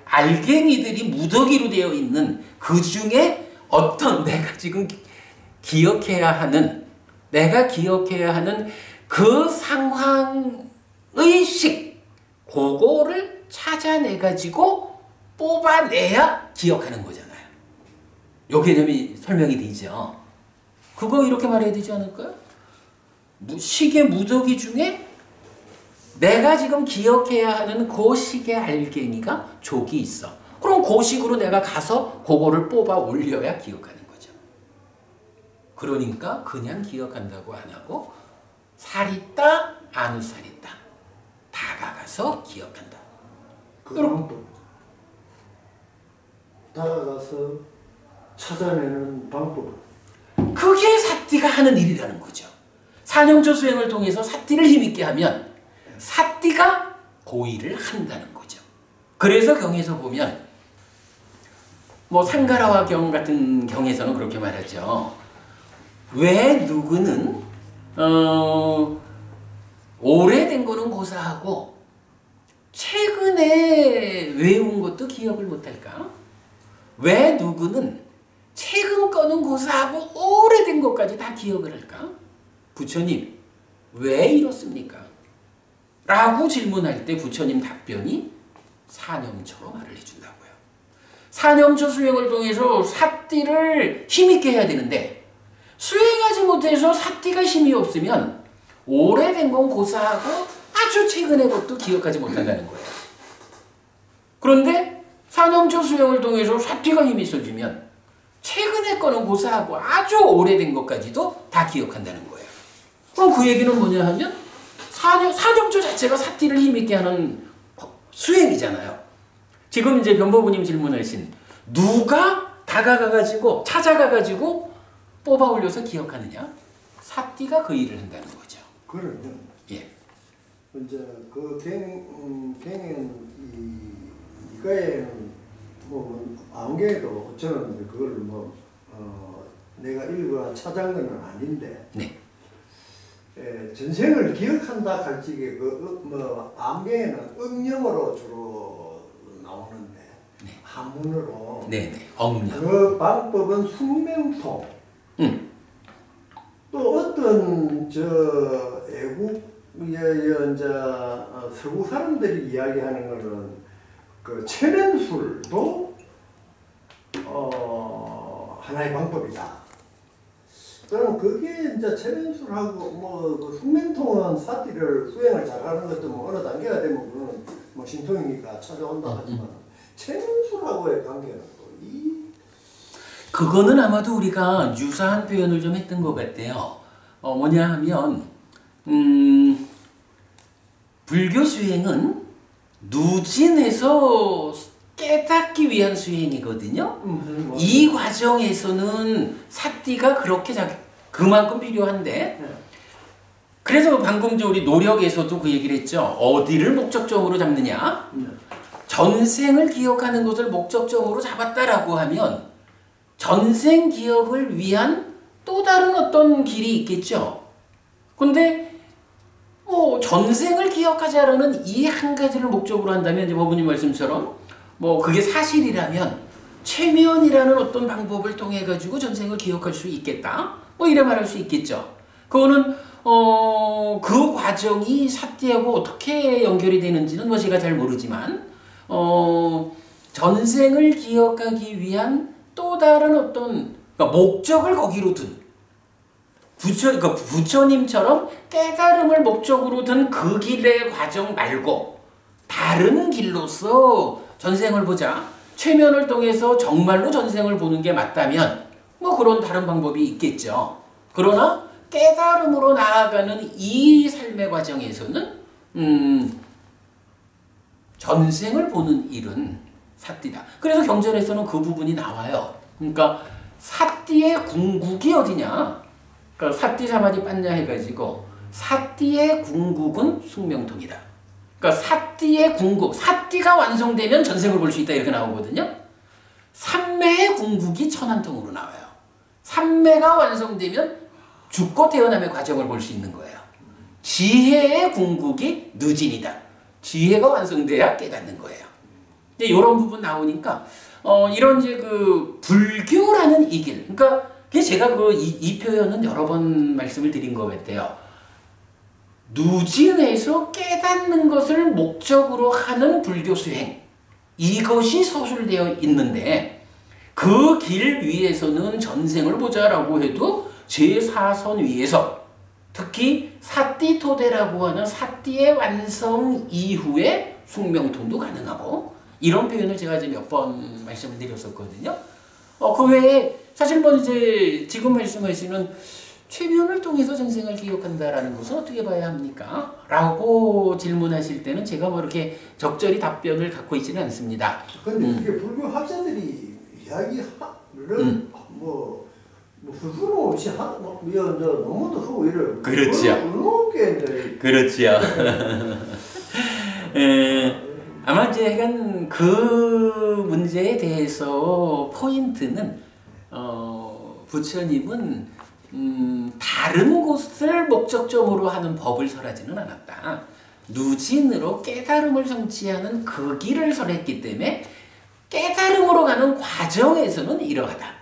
알갱이들이 무더기로 되어 있는 그 중에 어떤 내가 지금 기억해야 하는 그 상황의 식, 그거를 찾아내가지고 뽑아내야 기억하는 거잖아요. 요 개념이 설명이 되죠. 그거 이렇게 말해야 되지 않을까요? 식의 무더기 중에 내가 지금 기억해야 하는 그 식의 알갱이가 족이 있어. 그럼 그 식으로 내가 가서 그거를 뽑아 올려야 기억하는 거죠. 그러니까 그냥 기억한다고 안 하고 사리따, 아누사리따, 다가가서 기억한다. 그럼 또 다가가서 찾아내는 방법은? 그게 사띠가 하는 일이라는 거죠. 사념초 수행을 통해서 사띠를 힘있게 하면 사띠가 고의를 한다는 거죠. 그래서 경에서 보면 상가라와 경 같은 경에서는 그렇게 말하죠. 왜 누구는 오래된 거는 고사하고 최근에 외운 것도 기억을 못할까? 왜 누구는 최근 거는 고사하고 오래된 것까지 다 기억을 할까? 부처님, 왜 이렇습니까? 라고 질문할 때 부처님 답변이 사념초로 말을 해준다고요. 사념초 수행을 통해서 사띠를 힘있게 해야 되는데 수행하지 못해서 사띠가 힘이 없으면 오래된 건 고사하고 아주 최근의 것도 기억하지 못한다는 거예요. 그런데 사념초 수행을 통해서 사띠가 힘이 있어지면 최근에 거는 고사하고 아주 오래된 것까지도 다 기억한다는 거예요. 그럼 그 얘기는 뭐냐 하면 사념초 자체가 사띠를 힘있게 하는 수행이잖아요. 지금 이제 변보부님 질문하신 누가 다가가가지고 찾아가가지고 뽑아 올려서 기억하느냐? 사띠가 그 일을 한다는 거죠. 그러면 예. 이제 그 갱은 이거에는 뭐 안개도 저는 그걸 내가 읽거나 찾은 건 아닌데. 네. 전생을 기억한다 할지게 안개에는 응념으로 주로 나오는데 네. 한문으로. 네네. 억령. 그 방법은 숙명통. 또 어떤 애국 이제 서구 사람들이 이야기하는 거는 그 체면술도 하나의 방법이다. 그럼 그게 이제 체면술하고 그 숙명통은 사띠를 수행을 잘하는 것도 뭐 어느 단계가 되면 그거는 뭐 신통이니까 찾아온다 하지만 체면술하고의 관계는 또 그거는 아마도 우리가 유사한 표현을 좀 했던 것 같아요. 뭐냐 하면 불교 수행은 누진해서 깨닫기 위한 수행이거든요. 이 과정에서는 사띠가 그렇게 그만큼 필요한데 그래서 방금 우리 노력에서도 그 얘기를 했죠. 어디를 목적점으로 잡느냐? 전생을 기억하는 것을 목적점으로 잡았다라고 하면 전생 기억을 위한 또 다른 어떤 길이 있겠죠. 근데 전생을 기억하자라는 이 한 가지를 목적으로 한다면 이제 법부님 말씀처럼 그게 사실이라면 최면이라는 어떤 방법을 통해 가지고 전생을 기억할 수 있겠다. 이래 말할 수 있겠죠. 그거는 그 과정이 사띠하고 어떻게 연결이 되는지는 제가 잘 모르지만 전생을 기억하기 위한 또 다른 어떤 목적을 거기로 둔 부처님처럼 깨달음을 목적으로 둔 그 길의 과정 말고 다른 길로서 전생을 보자. 최면을 통해서 정말로 전생을 보는 게 맞다면 그런 다른 방법이 있겠죠. 그러나 깨달음으로 나아가는 이 삶의 과정에서는 전생을 보는 일은 사띠다. 그래서 경전에서는 그 부분이 나와요. 그러니까 사띠의 궁극이 어디냐? 그러니까 사띠 사마디 빤냐 해가지고 사띠의 궁극은 숙명통이다. 그러니까 사띠의 궁극, 사띠가 완성되면 전생을 볼 수 있다 이렇게 나오거든요. 삼매의 궁극이 천안통으로 나와요. 삼매가 완성되면 죽고 태어남의 과정을 볼 수 있는 거예요. 지혜의 궁극이 누진이다. 지혜가 완성돼야 깨닫는 거예요. 근데 이런 부분 나오니까 이런 이제 그 불교라는 이 길, 그러니까 제가 이 표현은 여러 번 말씀을 드린 것 같아요. 누진에서 깨닫는 것을 목적으로 하는 불교 수행, 이것이 서술되어 있는데 그 길 위에서는 전생을 보자라고 해도 제4선 위에서 특히 사띠토대라고 하는 사띠의 완성 이후에 숙명통도 가능하고 이런 표현을 제가 이제 몇 번 말씀을 드렸었거든요. 그 외에 사실 이제 지금 말씀하시는 최면을 통해서 전생을 기억한다라는 것은 어떻게 봐야 합니까? 라고 질문하실 때는 제가 이렇게 적절히 답변을 갖고 있지는 않습니다. 근데 그게 불교 학자들이 이야기를 스스로 없이 너무도 하고 이래요. 그렇죠. 그렇죠. 아마 이제 약간 그 문제에 대해서 포인트는 부처님은 다른 곳을 목적점으로 하는 법을 설하지는 않았다. 누진으로 깨달음을 성취하는 그 길을 설했기 때문에 깨달음으로 가는 과정에서는 이러하다.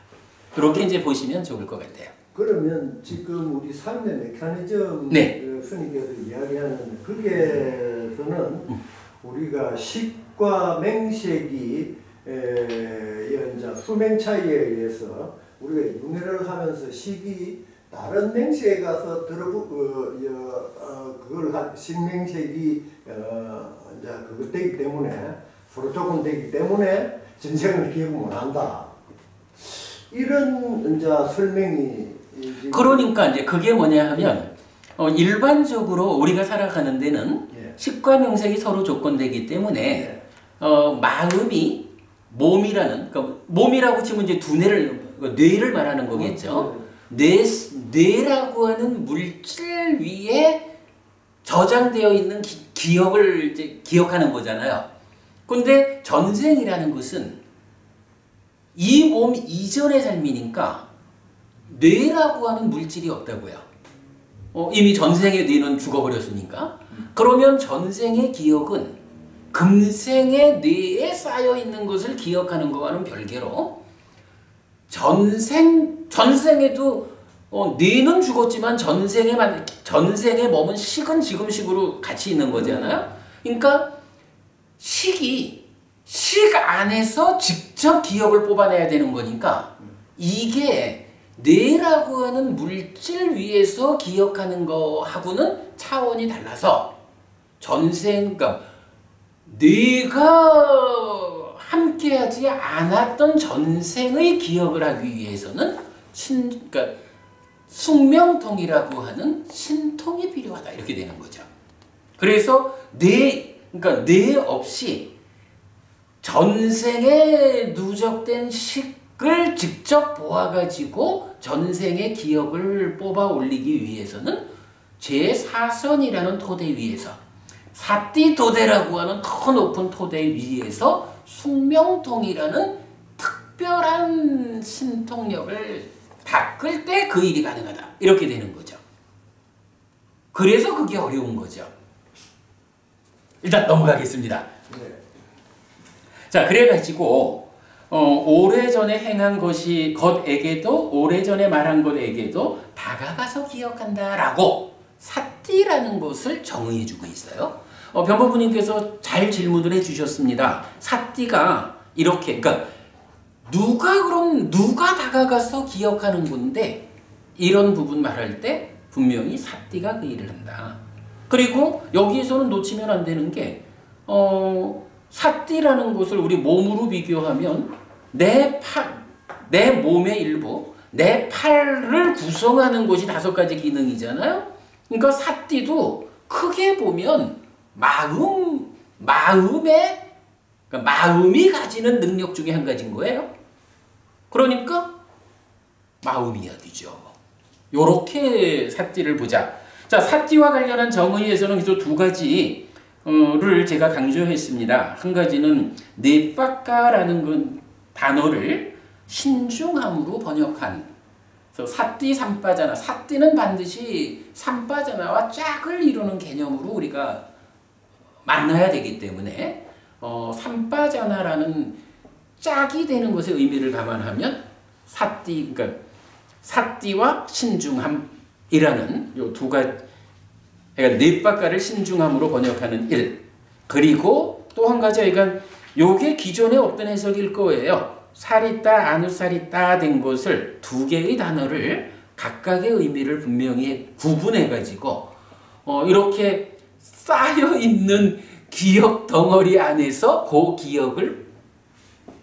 그렇게 이제 보시면 좋을 것 같아요. 그러면 지금 우리 삶의 메커니즘 스님께서 이야기하는 거기에서는 우리가 식과 맹색이 수맹 차이에 의해서 우리가 윤회를 하면서 식이 다른 맹색에 가서 그걸 식맹색이 이제 그것 되기 때문에 서로 조건되기 때문에 전생을 기억 못한다. 이런 이제 설명이 그러니까 이제 그게 뭐냐 하면 일반적으로 우리가 살아가는 데는 예. 식과 명색이 서로 조건되기 때문에 예. 마음이 몸이라는 그러니까 몸이라고 치면 이제 뇌를 말하는 거겠죠. 뇌라고 하는 물질 위에 저장되어 있는 기억을 이제 기억하는 거잖아요. 근데 전생이라는 것은 이 몸 이전의 삶이니까 뇌라고 하는 물질이 없다고요. 이미 전생의 뇌는 죽어버렸으니까. 그러면 전생의 기억은 금생의 뇌에 쌓여 있는 것을 기억하는 것과는 별개로 전생에도 뇌는 죽었지만 전생의 몸은 식은 지금 식으로 같이 있는 거잖아요. 그러니까 식 안에서 직접 기억을 뽑아내야 되는 거니까 이게 뇌라고 하는 물질 위에서 기억하는 거하고는 차원이 달라서 그러니까 뇌가 함께하지 않았던 전생의 기억을 하기 위해서는 그러니까 숙명통이라고 하는 신통이 필요하다 이렇게 되는 거죠. 그래서 그러니까 뇌 없이 전생에 누적된 식을 직접 보아가지고 전생의 기억을 뽑아 올리기 위해서는 제4선이라는 토대 위에서 사띠도대라고 하는 더 높은 토대 위에서 숙명통이라는 특별한 신통력을 닦을 때 그 일이 가능하다. 이렇게 되는 거죠. 그래서 그게 어려운 거죠. 일단 넘어가겠습니다. 네. 자, 그래가지고 오래전에 행한 것에게도 오래전에 말한 것에게도 다가가서 기억한다라고 사띠라는 것을 정의해주고 있어요. 변호부님께서 잘 질문을 해주셨습니다. 사띠가 이렇게 그러니까 누가 다가가서 기억하는 건데 이런 부분 말할 때 분명히 사띠가 그 일을 한다. 그리고 여기에서는 놓치면 안 되는 게 사띠라는 것을 우리 몸으로 비교하면 내 몸의 일부, 내 팔을 구성하는 것이 5가지 기능이잖아요. 그러니까 사띠도 크게 보면 마음이 가지는 능력 중에 한 가지인 거예요. 그러니까 마음 이야기죠. 요렇게 사띠를 보자. 자, 사띠와 관련한 정의에서는 또 2가지를 제가 강조했습니다. 한 가지는 네빠까라는 단어를 신중함으로 번역한. 그래서 사띠 삼빠자나, 사띠는 반드시 삼빠자나와 짝을 이루는 개념으로 우리가 만나야 되기 때문에 삼빠자나라는 짝이 되는 것의 의미를 감안하면 그러니까 사띠와 신중함이라는 요 2가지, 그러니까 네빠까를 신중함으로 번역하는 일. 그리고 또 한 가지, 그러니까 요게 기존에 없던 해석일 거예요. 살있다, 아누살있다 된 것을 2개의 단어를 각각의 의미를 분명히 구분해가지고 이렇게 쌓여있는 기억 덩어리 안에서 그 기억을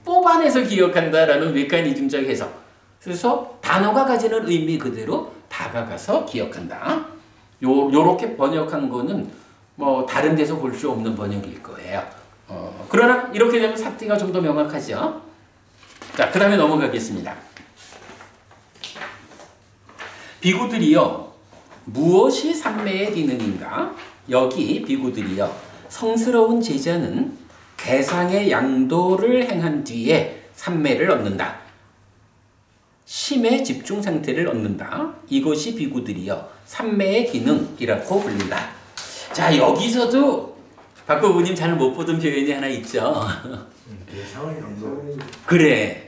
뽑아내서 기억한다라는 메커니즘적 해석. 그래서 단어가 가지는 의미 그대로 다가가서 기억한다. 요렇게 번역한 거는 뭐 다른 데서 볼 수 없는 번역일 거예요. 그러나 이렇게 되면 사띠가 좀 더 명확하죠. 자, 그 다음에 넘어가겠습니다. 비구들이요, 무엇이 삼매의 기능인가? 여기 비구들이요, 성스러운 제자는 개상의 양도를 행한 뒤에 삼매를 얻는다. 심의 집중 상태를 얻는다. 이것이 비구들이요, 삼매의 기능이라고 불린다. 자, 여기서도 박고부님 잘 못 보던 표현이 하나 있죠. 개상의 양도. 그래.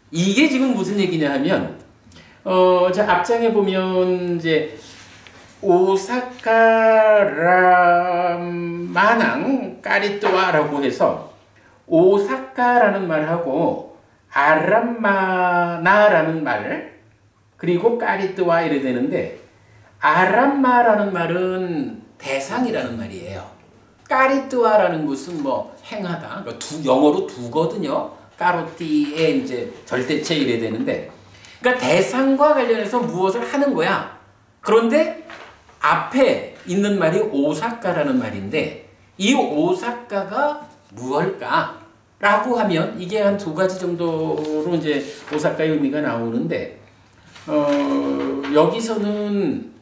이게 지금 무슨 얘기냐 하면, 자, 앞장에 보면 이제 오사카라마낭 까리또아라고 해서 오사카라는 말하고 아람마나라는 말 그리고 까리또아 이래 되는데, 아람마라는 말은 대상이라는 말이에요. 까리뚜아라는 것은 뭐 행하다. 그러니까 영어로 두거든요. 까로띠에 이제 절대체 이래 되는데, 그러니까 대상과 관련해서 무엇을 하는 거야. 그런데 앞에 있는 말이 오사카라는 말인데, 이 오사카가 무엇일까라고 하면 이게 한 두 가지 정도로 이제 오사카의 의미가 나오는데, 여기서는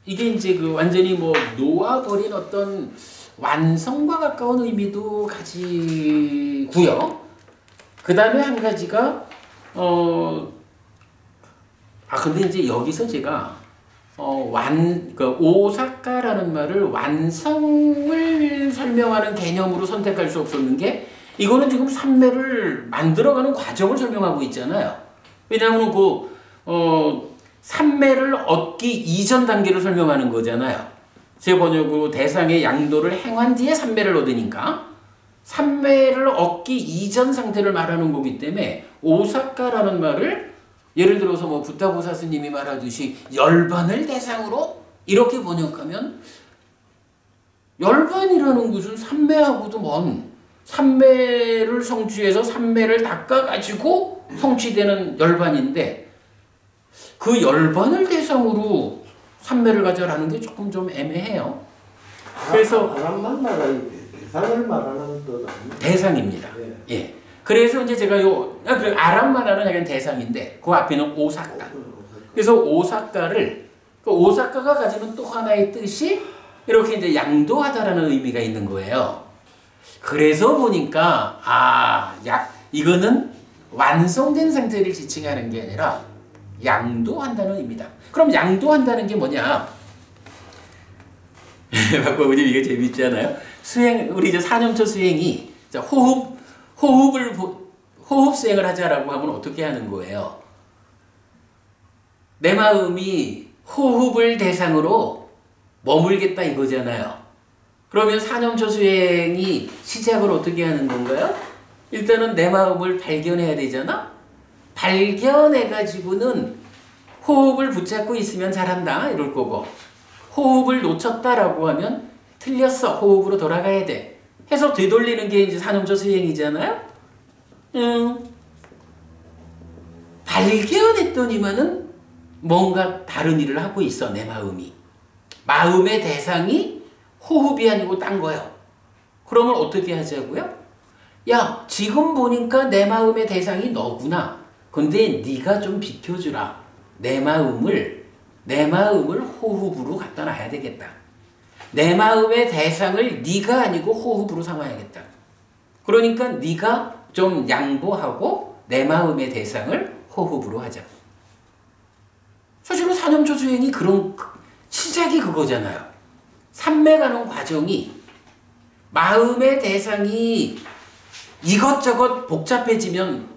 이게 이제 그 완전히 뭐 놓아버린 어떤 완성과 가까운 의미도 가지고요. 그 다음에 한 가지가 근데 이제 여기서 제가 그 오사카라는 말을 완성을 설명하는 개념으로 선택할 수 없었는 게, 이거는 지금 산매를 만들어가는 과정을 설명하고 있잖아요. 왜냐하면 산매를 얻기 이전 단계를 설명하는 거잖아요. 제 번역으로 대상의 양도를 행한 뒤에 산매를 얻으니까 산매를 얻기 이전 상태를 말하는 거기 때문에 오사카라는 말을 예를 들어서 뭐 부타보사 스님이 말하듯이 열반을 대상으로 이렇게 번역하면, 열반이라는 것은 산매하고도 먼, 산매를 성취해서 산매를 닦아가지고 성취되는 열반인데, 그 열반을 대상으로 산매를 가져라는 게 조금 좀 애매해요. 그래서 아람만 말하는 대상을 말하는 뜻 아닙니까? 대상입니다. 예. 그래서 이제 제가 아람만 하는 약간 대상인데 그 앞에는 오사카. 그래서 오사카를, 그 오사카가 가지는 또 하나의 뜻이 이렇게 이제 양도하다라는 의미가 있는 거예요. 그래서 보니까 이거는 완성된 상태를 지칭하는 게 아니라 양도한다는 의미다. 그럼 양도한다는 게 뭐냐? 박과부님 이게 재밌지 않아요? 우리 이제 4년초 수행이 호흡 수행을 하자라고 하면 어떻게 하는 거예요? 내 마음이 호흡을 대상으로 머물겠다 이거잖아요. 그러면 4년초 수행이 시작을 어떻게 하는 건가요? 일단은 내 마음을 발견해야 되잖아? 발견해가지고는 호흡을 붙잡고 있으면 잘한다 이럴 거고, 호흡을 놓쳤다라고 하면 틀렸어, 호흡으로 돌아가야 돼 해서 되돌리는 게 이제 4년초 수행이잖아요. 발견했더니만은 뭔가 다른 일을 하고 있어. 내 마음이, 마음의 대상이 호흡이 아니고 딴 거예요. 그러면 어떻게 하자고요? 야, 지금 보니까 내 마음의 대상이 너구나. 근데 네가 좀 비켜주라. 내 마음을 호흡으로 갖다 놔야 되겠다. 내 마음의 대상을 네가 아니고 호흡으로 삼아야겠다. 그러니까 네가 좀 양보하고 내 마음의 대상을 호흡으로 하자. 사실은 4년초 수행이 그런 시작이 그거잖아요. 산매 가는 과정이 마음의 대상이 이것저것 복잡해지면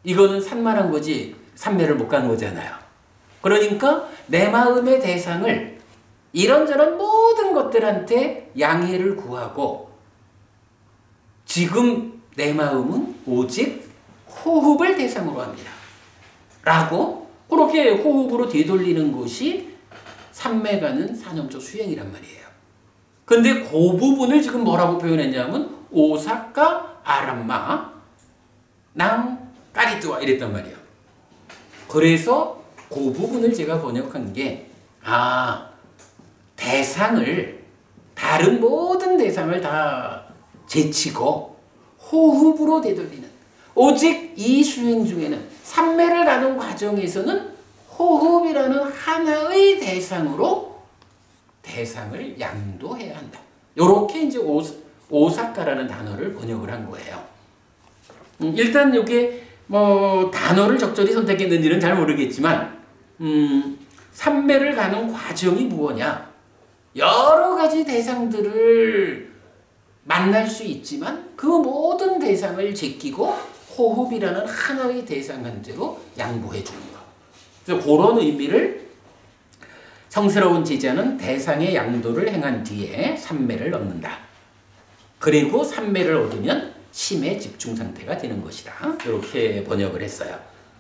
이거는 산만한 거지 산매를 못 간 거잖아요. 그러니까 내 마음의 대상을 이런저런 모든 것들한테 양해를 구하고, 지금 내 마음은 오직 호흡을 대상으로 합니다 라고 그렇게 호흡으로 되돌리는 것이 산매가는 4년초 수행이란 말이에요. 근데 그 부분을 지금 뭐라고 표현했냐면 오사카 아람마 낭 까리뚜아 이랬단 말이에요. 그래서 그 부분을 제가 번역한 게, 대상을, 다른 모든 대상을 다 제치고 호흡으로 되돌리는, 오직 이 수행 중에는 산매를 가는 과정에서는 호흡이라는 하나의 대상으로 대상을 양도해야 한다. 이렇게 이제 오사카라는 단어를 번역을 한 거예요. 일단 이게 뭐 단어를 적절히 선택했는지는 잘 모르겠지만, 산매를 가는 과정이 무엇이냐? 여러 가지 대상들을 만날 수 있지만 그 모든 대상을 제끼고 호흡이라는 하나의 대상한테로 양보해 주는 것. 그래서 그런 의미를 성스러운 제자는 대상의 양도를 행한 뒤에 산매를 얻는다. 그리고 산매를 얻으면 심의 집중 상태가 되는 것이다. 이렇게 번역을 했어요.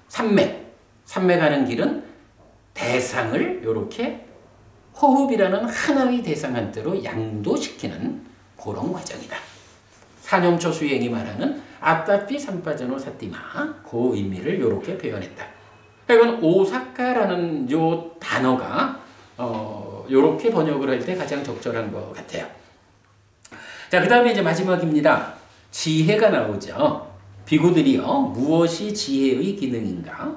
산매 가는 길은 대상을 이렇게 호흡이라는 하나의 대상한테로 양도시키는 그런 과정이다. 사념초 수행이 말하는 아따피 삼파전호 사띠마 그 의미를 이렇게 표현했다. 이건 오사카라는 요 단어가 이렇게 번역을 할 때 가장 적절한 것 같아요. 자, 그 다음에 이제 마지막입니다. 지혜가 나오죠. 비구들이여 무엇이 지혜의 기능인가?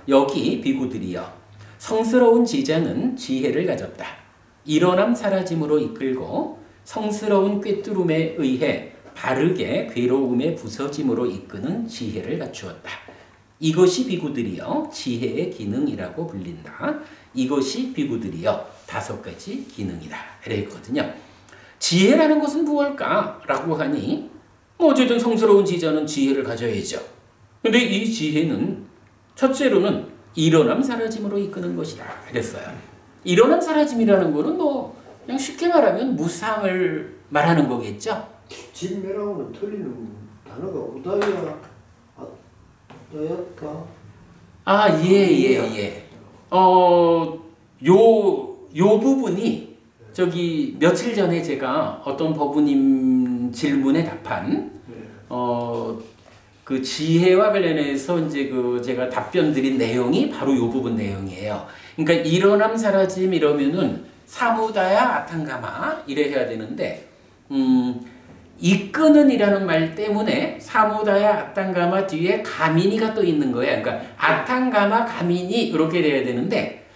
여기 비구들이여 성스러운 지자는 지혜를 가졌다. 일어남 사라짐으로 이끌고 성스러운 꿰뚫음에 의해 바르게 괴로움에 부서짐으로 이끄는 지혜를 갖추었다. 이것이 비구들이여 지혜의 기능이라고 불린다. 이것이 비구들이여 5가지 기능이다. 이랬거든요. 지혜라는 것은 무엇일까? 라고 하니 어쨌든 성스러운 지자는 지혜를 가져야죠. 근데 이 지혜는 첫째로는 일어남 사라짐으로 이끄는 것이다. 그랬어요. 일어남 사라짐이라는 거는 뭐 그냥 쉽게 말하면 무상을 말하는 거겠죠. 진멸하고는 틀리는 단어가 우다야, 아다야까. 아, 예. 요 부분이 저기 며칠 전에 제가 어떤 법우님 질문에 답한 그 지혜와 관련해서 이제 그 제가 답변 드린 내용이 바로 요 부분 내용이에요. 그러니까 일어남 사라짐 이러면은 사무다야 아탕가마 이래 해야 되는데 이끄는 이라는 말 때문에 사무다야 아탕가마 뒤에 가민이가 또 있는 거예요. 그러니까 아탕가마 가민이 이렇게 돼야 되는데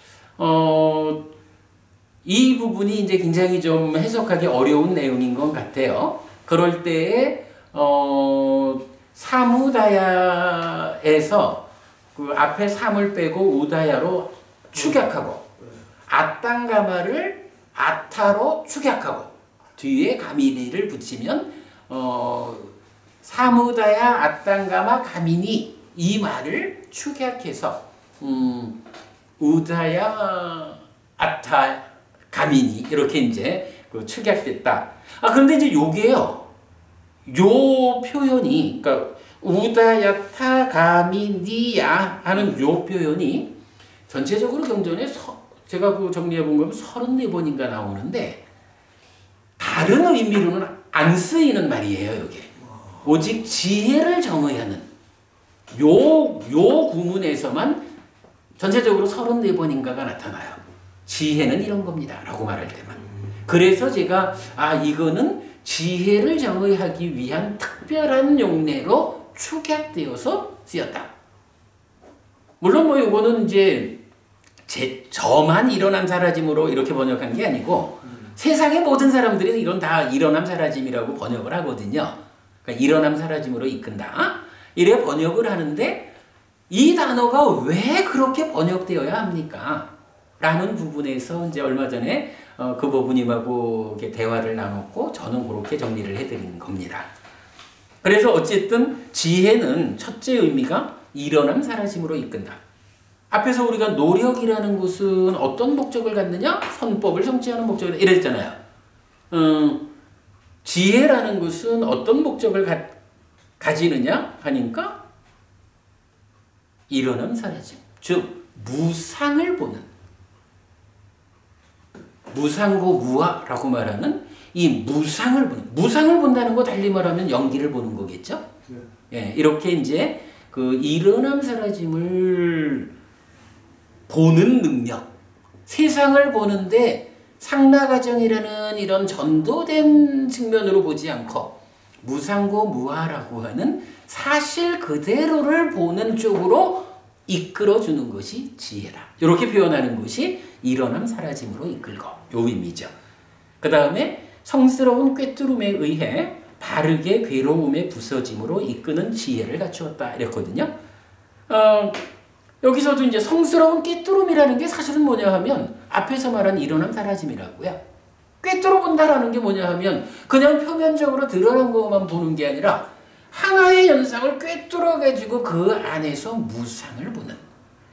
이 부분이 이제 굉장히 좀 해석하기 어려운 내용인 것 같아요. 그럴 때에 사무다야에서 그 앞에 삼을 빼고 우다야로 축약하고 아땅가마를 아타로 축약하고 뒤에 가미니를 붙이면 사무다야 아땅가마 가미니 이 말을 축약해서 우다야 아타 가미니 이렇게 이제 그 축약됐다. 그런데 이제 요게요. 요 표현이 그러니까 우다야타 가미니야 하는 요 표현이 전체적으로 경전에 제가 그 정리해 본 거면 34번인가 나오는데 다른 의미로는 안 쓰이는 말이에요. 이게 오직 지혜를 정의하는 요 구문에서만 전체적으로 34번인가가 나타나요. 지혜는 이런 겁니다 라고 말할 때만. 그래서 제가 이거는 지혜를 정의하기 위한 특별한 용례로 축약되어서 쓰였다. 물론 뭐 이거는 이제 저만 일어남 사라짐으로 이렇게 번역한 게 아니고 세상의 모든 사람들이 이건 다 일어남 사라짐이라고 번역을 하거든요. 그러니까 일어남 사라짐으로 이끈다. 이래 번역을 하는데 이 단어가 왜 그렇게 번역되어야 합니까? 라는 부분에서 이제 얼마 전에 그 법우님하고 이렇게 대화를 나눴고 저는 그렇게 정리를 해드린 겁니다. 그래서 어쨌든 지혜는 첫째 의미가 일어남 사라짐으로 이끈다. 앞에서 우리가 노력이라는 것은 어떤 목적을 갖느냐? 선법을 성취하는 목적을 이랬잖아요. 지혜라는 것은 어떤 목적을 가지느냐 하니까 일어남 사라짐, 즉 무상을 보는 무상고 무아라고 말하는 이 무상을 본다는 거 달리 말하면 연기를 보는 거겠죠? 예, 이렇게 이제 그 일어남 사라짐을 보는 능력, 세상을 보는데 상나가정이라는 이런 전도된 측면으로 보지 않고 무상고 무아라고 하는 사실 그대로를 보는 쪽으로 이끌어주는 것이 지혜다. 이렇게 표현하는 것이 일어남 사라짐으로 이끌고 요 의미죠. 그 다음에 성스러운 꿰뚫음에 의해 바르게 괴로움에 부서짐으로 이끄는 지혜를 갖추었다. 이랬거든요. 여기서도 이제 성스러운 꿰뚫음이라는 게 사실은 뭐냐 하면 앞에서 말한 일어남 사라짐이라고요. 꿰뚫어 본다라는 게 뭐냐 하면 그냥 표면적으로 드러난 것만 보는 게 아니라 하나의 현상을 꿰뚫어 가지고 그 안에서 무상을 보는,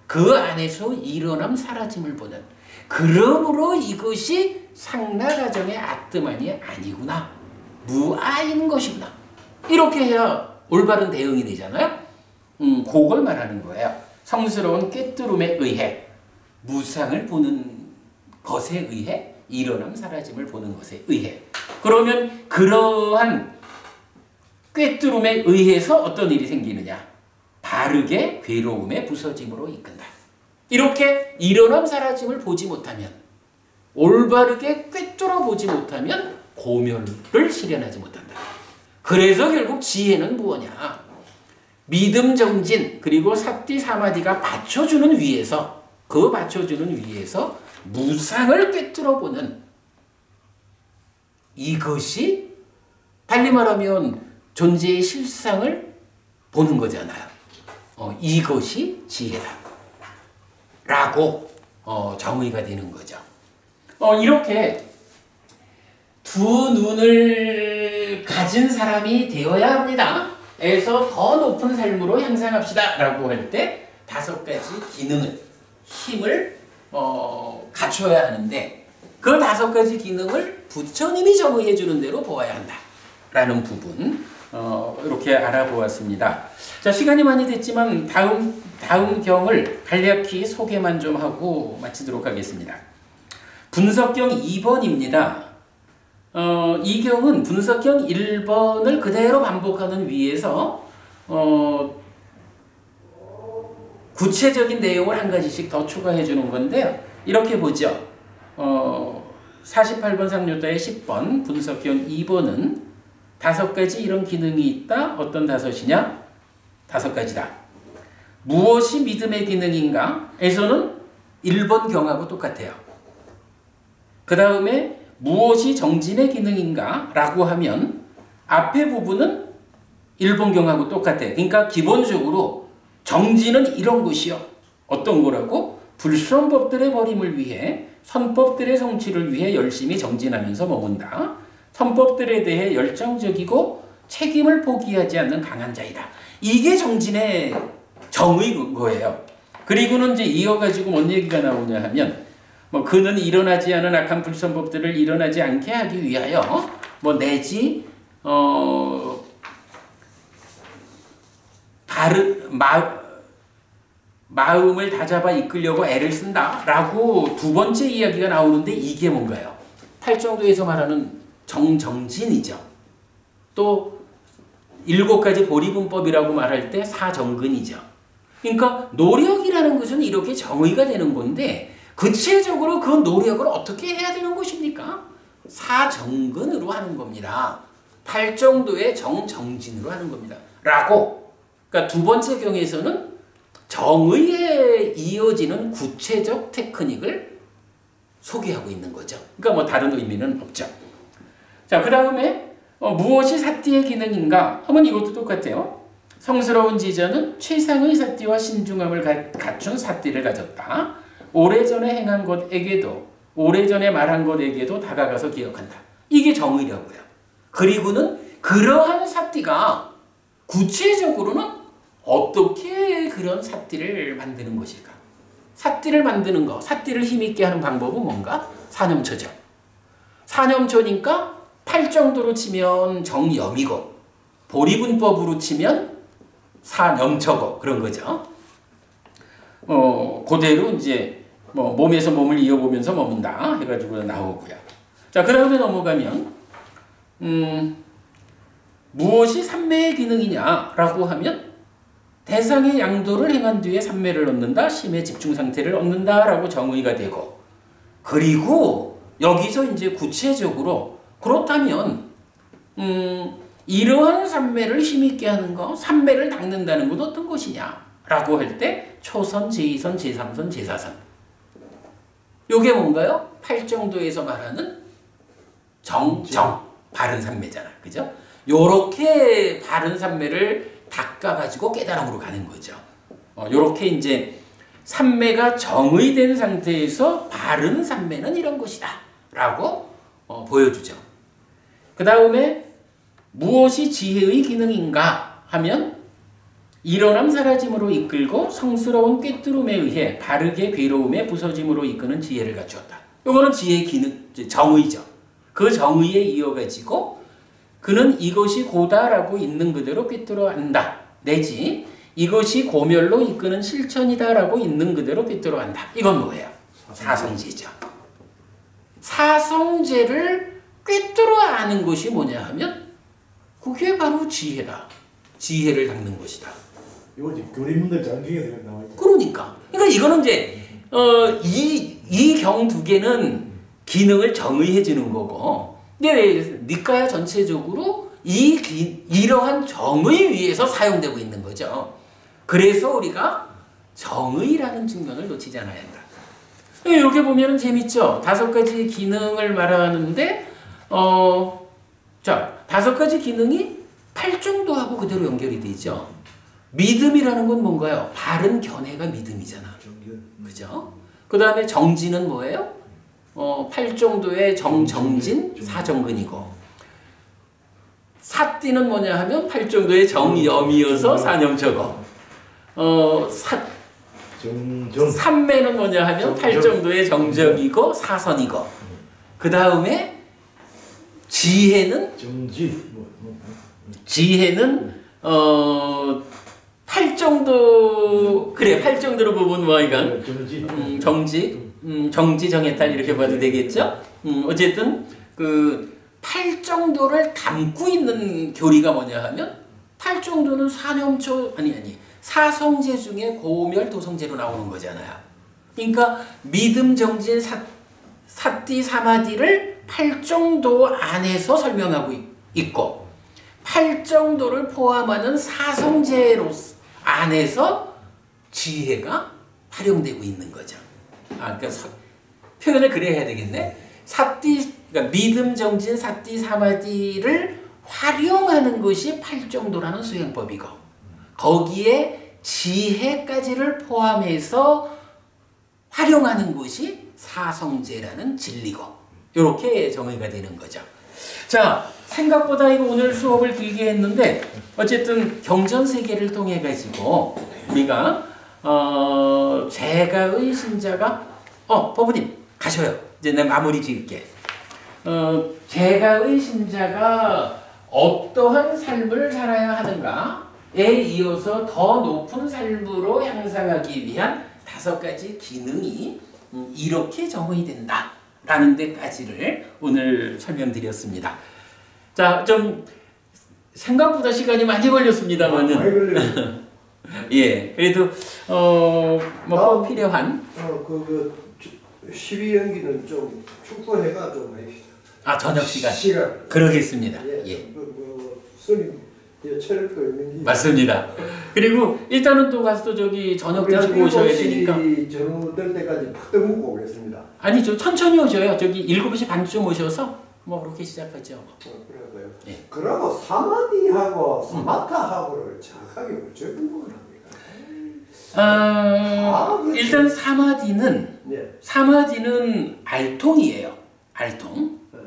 그 안에서 일어남 사라짐을 보는, 그러므로 이것이 상나가정의 아뜨만이 아니구나, 무아인 것이구나, 이렇게 해야 올바른 대응이 되잖아요. 그걸 말하는 거예요. 성스러운 꿰뚫음에 의해 무상을 보는 것에 의해 일어남 사라짐을 보는 것에 의해 그러면 그러한 꿰뚫음에 의해서 어떤 일이 생기느냐? 바르게 괴로움에 부서짐으로 이끈다. 이렇게 일어남 사라짐을 보지 못하면, 올바르게 꿰뚫어 보지 못하면 고멸을 실현하지 못한다. 그래서 결국 지혜는 무엇이냐? 믿음 정진 그리고 삿디 사마디가 받쳐주는 위에서, 그 받쳐주는 위에서 무상을 꿰뚫어 보는, 이것이 달리 말하면 존재의 실상을 보는 거잖아요. 이것이 지혜다 라고 정의가 되는 거죠. 이렇게 두 눈을 가진 사람이 되어야 합니다. 에서 더 높은 삶으로 향상합시다 라고 할 때 5가지 기능을, 힘을 갖춰야 하는데, 그 5가지 기능을 부처님이 정의해 주는 대로 보아야 한다 라는 부분, 이렇게 알아보았습니다. 자, 시간이 많이 됐지만 다음 경을 간략히 소개만 좀 하고 마치도록 하겠습니다. 분석경 2번입니다. 이 경은 분석경 1번을 그대로 반복하는 위에서 구체적인 내용을 한 가지씩 더 추가해 주는 건데요. 이렇게 보죠. 48번 상류다의 10번 분석경 2번은 5가지 이런 기능이 있다. 어떤 5이냐? 5가지다. 무엇이 믿음의 기능인가? 에서는 1번 경하고 똑같아요. 그 다음에 무엇이 정진의 기능인가? 라고 하면 앞에 부분은 1번 경하고 똑같아. 그러니까 기본적으로 정진은 이런 것이요. 어떤 거라고? 불선법들의 버림을 위해, 선법들의 성취를 위해 열심히 정진하면서 머문다. 선법들에 대해 열정적이고 책임을 포기하지 않는 강한 자이다. 이게 정진의 정의 거예요. 그리고는 이제 이어가지고 뭔 얘기가 나오냐 하면, 그는 일어나지 않은 악한 불선법들을 일어나지 않게 하기 위하여 내지 마음을 다잡아 이끌려고 애를 쓴다 라고 2번째 이야기가 나오는데, 이게 뭔가요? 8정도에서 말하는 정진이죠. 또 7가지 보리분법이라고 말할 때 사정근이죠. 그러니까 노력이라는 것은 이렇게 정의가 되는 건데, 구체적으로 그 노력을 어떻게 해야 되는 것입니까? 사정근으로 하는 겁니다. 8정도의 정진으로 하는 겁니다. 라고, 그러니까 2번째 경에서는 정의에 이어지는 구체적 테크닉을 소개하고 있는 거죠. 그러니까 다른 의미는 없죠. 자, 그 다음에 무엇이 사띠의 기능인가 하면 이것도 똑같아요. 성스러운 지저는 최상의 사띠와 신중함을 갖춘 사띠를 가졌다. 오래전에 행한 것에게도, 오래전에 말한 것에게도 다가가서 기억한다. 이게 정의라고요. 그리고는 그러한 사띠가 구체적으로는 어떻게 그런 사띠를 만드는 것일까? 사띠를 만드는 거, 사띠를 힘있게 하는 방법은 뭔가? 사념초죠. 사념초니까 8정도로 치면 정염이고, 보리분법으로 치면 사념초고, 그런 거죠. 그대로 이제 몸에서 몸을 이어보면서 머문다 해가지고 나오고요. 자, 그 다음에 넘어가면 무엇이 삼매의 기능이냐라고 하면 대상의 양도를 행한 뒤에 삼매를 얻는다, 심의 집중 상태를 얻는다라고 정의가 되고, 그리고 여기서 이제 구체적으로 그렇다면 이러한 삼매를 힘있게 하는 거, 삼매를 닦는다는 건 어떤 것이냐라고 할 때 초선, 제2선, 제3선, 제4선. 요게 뭔가요? 8정도에서 말하는 바른 삼매잖아. 그죠? 요렇게 바른 삼매를 닦아가지고 깨달음으로 가는 거죠. 요렇게 이제 삼매가 정의된 상태에서 바른 삼매는 이런 것이다 라고 보여주죠. 그 다음에 무엇이 지혜의 기능인가 하면 일어남 사라짐으로 이끌고 성스러운 꿰뚫음에 의해 바르게 괴로움에 부서짐으로 이끄는 지혜를 갖추었다. 요거는 지혜의 기능, 정의죠. 그 정의에 이어가지고 그는 이것이 고다라고 있는 그대로 꿰뚫어 안다. 내지 이것이 고멸로 이끄는 실천이다라고 있는 그대로 꿰뚫어 안다. 이건 뭐예요? 사성제죠. 사성제를 꿰뚫어 아는 것이 뭐냐 하면 그게 바로 지혜다. 지혜를 닦는 것이다. 이거 지금 교리문들 장중에서 나와 있죠. 그러니까 이거는 이제 이 경 두 개는 기능을 정의해 주는 거고, 근데 니까야 전체적으로 이러한 정의 위에서 사용되고 있는 거죠. 그래서 우리가 정의라는 측면을 놓치지 않아야 한다. 이렇게 보면 재밌죠. 5가지 기능을 말하는데 자, 5가지 기능이 팔정도하고 그대로 연결이 되죠. 믿음이라는 건 뭔가요? 바른 견해가 믿음이잖아. 그죠? 그 다음에 정진은 뭐예요? 팔정도의 정진, 사정근이고, 사띠는 뭐냐 하면 팔정도의 정염이어서 사념저거, 삼매는 뭐냐 하면 팔정도의 정적이고 사선이고, 그 다음에 지혜는 팔정도, 그래, 팔정도로 보면 뭐이간 정지, 정해탈 이렇게 봐도 되겠죠? 어쨌든 그 팔정도를 담고 있는 교리가 뭐냐 하면, 팔정도는 사성제 중에 고멸 도성제로 나오는 거잖아요. 그러니까 믿음, 정진, 사띠, 사마디를 팔정도 안에서 설명하고 있고, 팔정도를 포함하는 사성제로 안에서 지혜가 활용되고 있는 거죠. 그러니까 표현을 그래야 해야 되겠네. 그러니까 믿음, 정진, 사띠, 사마디를 활용하는 것이 팔정도라는 수행법이고, 거기에 지혜까지를 포함해서 활용하는 것이 사성제라는 진리고, 이렇게 정의가 되는 거죠. 자, 생각보다 이거 오늘 수업을 길게 했는데, 어쨌든 경전세계를 통해 가지고 우리가 제가의 신자가 법부님 가셔요. 이제 내가 마무리 지을게. 제가의 신자가 어떠한 삶을 살아야 하는가에 이어서 더 높은 삶으로 향상하기 위한 5가지 기능이 이렇게 정의된다 라는 데까지를 오늘 설명드렸습니다. 자, 좀 생각보다 시간이 많이 걸렸습니다만은 많이 걸려요. 예, 그래도 꼭 필요한 12연기는 좀 축소해가 좀 저녁 시간 그러겠습니다. 예. 스님 체력도 있는지 맞습니다. 그리고 일단은 또 가서 저기 저녁 드시고 오셔야 되니까 전후 될 때까지 팍 떠먹고 오겠습니다. 아니 저 천천히 오셔요. 저기 7시 반쯤 오셔서 그렇게 시작하죠. 그래요. 예. 그러고 사마디하고 사마타하고를 정확하게 어떻게 구분을 합니까? 일단 사마디는 네. 알통이에요. 알통. 네.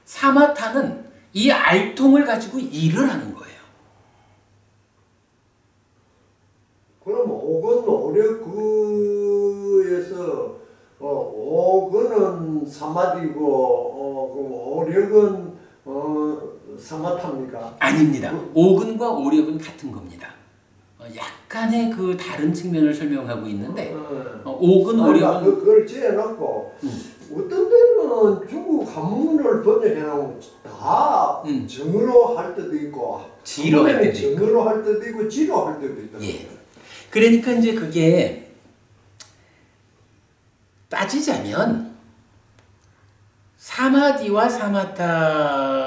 사마타는 이 알통을 가지고 일을 하는 거예요. 그럼 오건 오력구에서 오건은 사마디고 그럼 오력은 사마타입니까? 아닙니다. 오근과 오력은 같은 겁니다. 약간의 그 다른 측면을 설명하고 있는데 오근, 오력은 그걸 지어놓고 어떤 데는 중국 한문을 번역해놓으면 다 정으로 할 때도 있고 지로 할 때도 있고 정으로 할 때도 있고 지로 할 때도 있다. 예. 그러니까 이제 그게 따지자면 사마디와 사마타가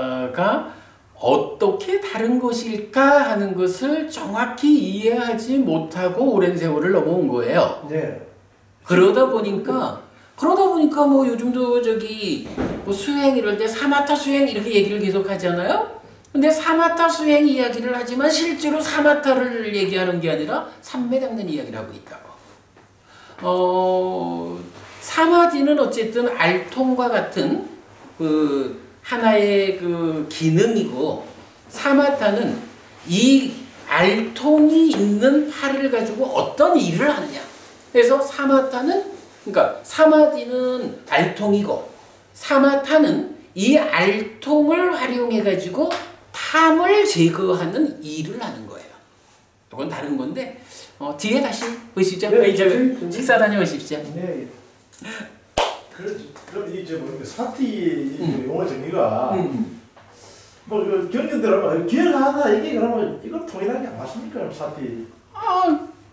어떻게 다른 것일까 하는 것을 정확히 이해하지 못하고 오랜 세월을 넘어온 거예요. 네. 그러다 보니까 뭐 요즘도 저기 뭐 수행 이럴 때 사마타 수행 이렇게 얘기를 계속 하잖아요. 근데 사마타 수행 이야기를 하지만 실제로 사마타를 얘기하는 게 아니라 삼매 닦는 이야기를 하고 있다고. 사마디는 어쨌든 알통과 같은 그 하나의 그 기능이고, 사마타는 이 알통이 있는 팔을 가지고 어떤 일을 하느냐. 그래서 그러니까 사마디는 알통이고, 사마타는 이 알통을 활용해 가지고 탐을 제거하는 일을 하는 거예요. 이건 다른 건데 뒤에 다시 보시죠. 네, 이제 식사 다녀오십시오. 네. 그럼 이제 뭐 사티 용어 정리가 뭐 경전대로 기억하다 이게 그러면 이거 통일한 게 맞습니까? 사티.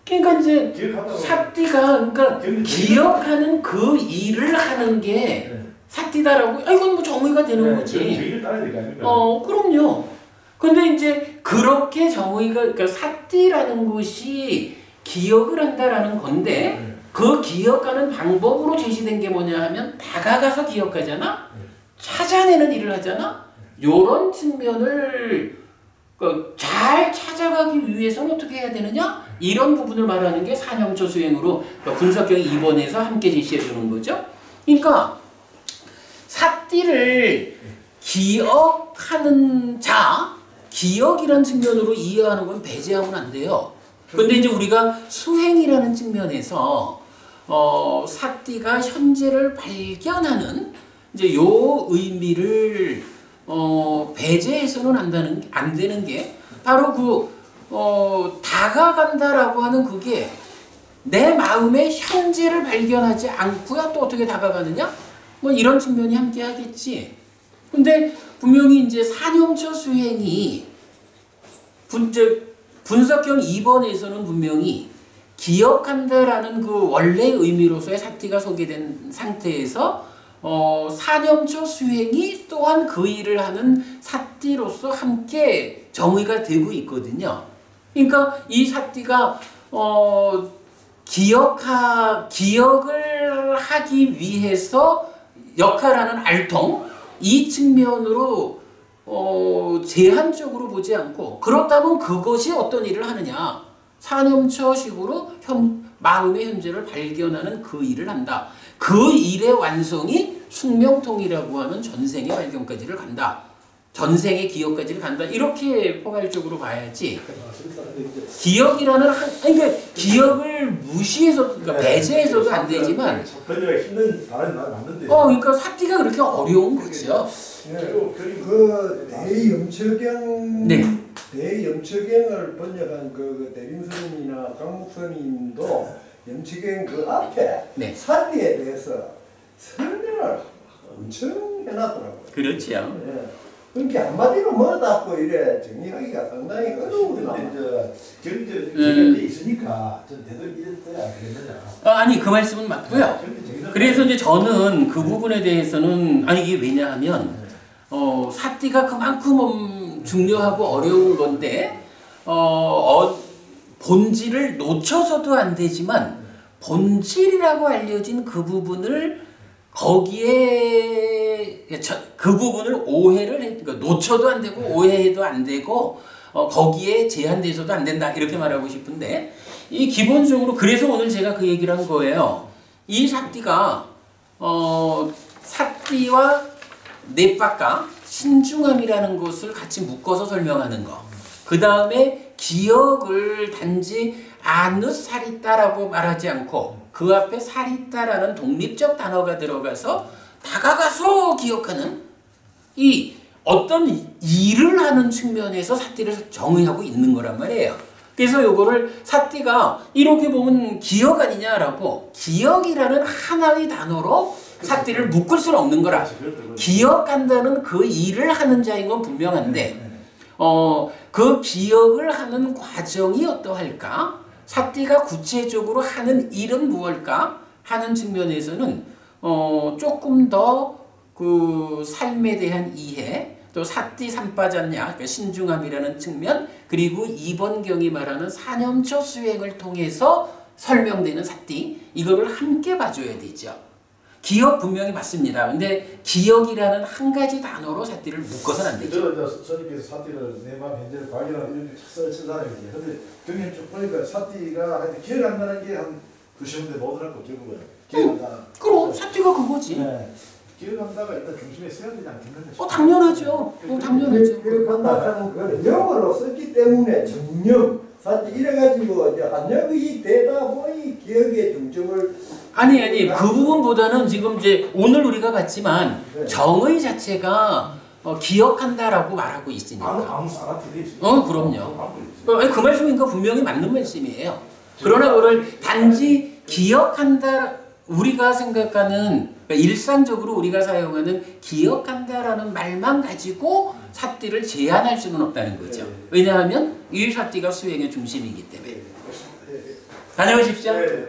그러니까 이제 기억하다. 사띠가 그러니까 기억하는 그 일을 하는 게 사띠다라고. 이건 뭐 정의가 되는 거지. 정의를 따라야 될 거 아닙니까? 그럼요. 근데 이제 그렇게 정의가 그러니까 사띠라는 것이 기억을 한다라는 건데 그 기억하는 방법으로 제시된 게 뭐냐 하면 다가가서 기억하잖아. 찾아내는 일을 하잖아. 요런 측면을 잘 찾아가기 위해서는 어떻게 해야 되느냐? 이런 부분을 말하는 게 사념초 수행으로 분석경 2번에서 함께 제시해 주는 거죠. 그러니까 사띠를 기억하는 자, 기억이라는 측면으로 이해하는 건 배제하면 안 돼요. 근데 이제 우리가 수행이라는 측면에서 사띠가 현재를 발견하는 이제 요 의미를 배제해서는 안 되는 게 바로 다가간다라고 하는 그게 내 마음의 현재를 발견하지 않고야 또 어떻게 다가가느냐? 뭐 이런 측면이 함께 하겠지. 근데 분명히 이제 사념초 수행이 분석형 2번에서는 분명히 기억한다라는 그 원래 의미로서의 사티가 소개된 상태에서 사념초 수행이 또한 그 일을 하는 사띠로서 함께 정의가 되고 있거든요. 그러니까 이 사띠가 기억을 하기 위해서 역할하는 알통 이 측면으로 제한적으로 보지 않고 그렇다면 그것이 어떤 일을 하느냐 사념처식으로 마음의 현재를 발견하는 그 일을 한다. 그 일의 완성이 숙명통이라고 하는 전생의 발견까지를 간다. 전생의 기억까지를 간다. 이렇게 포괄적으로 봐야지. 기억이라는 그러니까 기억을 무시해서 그러니까 배제해서도 안 되지만 힘든 말은 맞는데. 그러니까 사띠가 그렇게 어려운 거죠. 그 대염처경을 번역한 그 대림스님이나 강목스님도 염처경 그 앞에 사띠에 대해서 설명을 엄청 해놨더라고요. 그렇지요. 그렇게 한마디로 뭐다고 이래 정리하기가 상당히 어려우구나. 경제 있으니까 전 되도록 이랬어야 되겠느냐. 아니 그 말씀은 맞고요. 그래서 이제 저는 그 부분에 대해서는 이게 왜냐하면 사띠가 그만큼 중요하고 어려운 건데 본질을 놓쳐서도 안 되지만 본질이라고 알려진 그 부분을 거기에 그 부분을 그러니까 놓쳐도 안 되고 오해해도 안 되고 거기에 제한돼서도 안 된다 이렇게 말하고 싶은데 이 기본적으로 그래서 오늘 제가 그 얘기를 한 거예요. 이 사띠가 사띠와 넷바까 신중함이라는 것을 같이 묶어서 설명하는 거. 그 다음에 기억을 단지 아누사리따라고 말하지 않고 그 앞에 사리따라는 독립적 단어가 들어가서 다가가서 기억하는 이 어떤 일을 하는 측면에서 사띠를 정의하고 있는 거란 말이에요. 그래서 요거를 사띠가 이렇게 보면 기억 아니냐라고 기억이라는 하나의 단어로 사띠를 묶을 수는 없는 거라. 기억한다는 그 일을 하는 자인 건 분명한데 그 기억을 하는 과정이 어떠할까? 사띠가 구체적으로 하는 일은 무엇일까? 하는 측면에서는 조금 더 그 삶에 대한 이해 또 사띠 삼빠졌냐 그러니까 신중함이라는 측면 그리고 이번 경이 말하는 사념초 수행을 통해서 설명되는 사띠 이거를 함께 봐줘야 되죠. 기억 분명히 맞습니다. 근데 기억이라는 한 가지 단어로 사띠를 묶어서는 안 되죠. 선생님께서 사띠를 내 마음 현재를 발견하는 이런 책사를 친다는 거지. 근데 경님 쭉 보니까 사띠가 하여튼 기억한다는 게 한 90년대 모더라고 결국은 기억한다. 그럼 사띠가 그거지. 네. 기억한다가 일단 중심에 서야 되지 않겠는가? 당연하죠. 당연하죠. 기억한다는 걸 영어로 썼기 때문에 정령 사띠 이래가지고 이제 한역이 되다 보니 기억의 중점을 아니 그 부분보다는 지금 이제 오늘 우리가 봤지만 정의 자체가 기억한다라고 말하고 있으니까. 아무 사람이 되지. 그럼요. 그 말씀이니까 분명히 맞는 말씀이에요. 그러나 그걸 단지 기억한다 우리가 생각하는 그러니까 일상적으로 우리가 사용하는 기억한다라는 말만 가지고 삿띠를 제한할 수는 없다는 거죠. 네. 왜냐하면 이 삿띠가 수행의 중심이기 때문에. 네. 다녀오십시오. 네.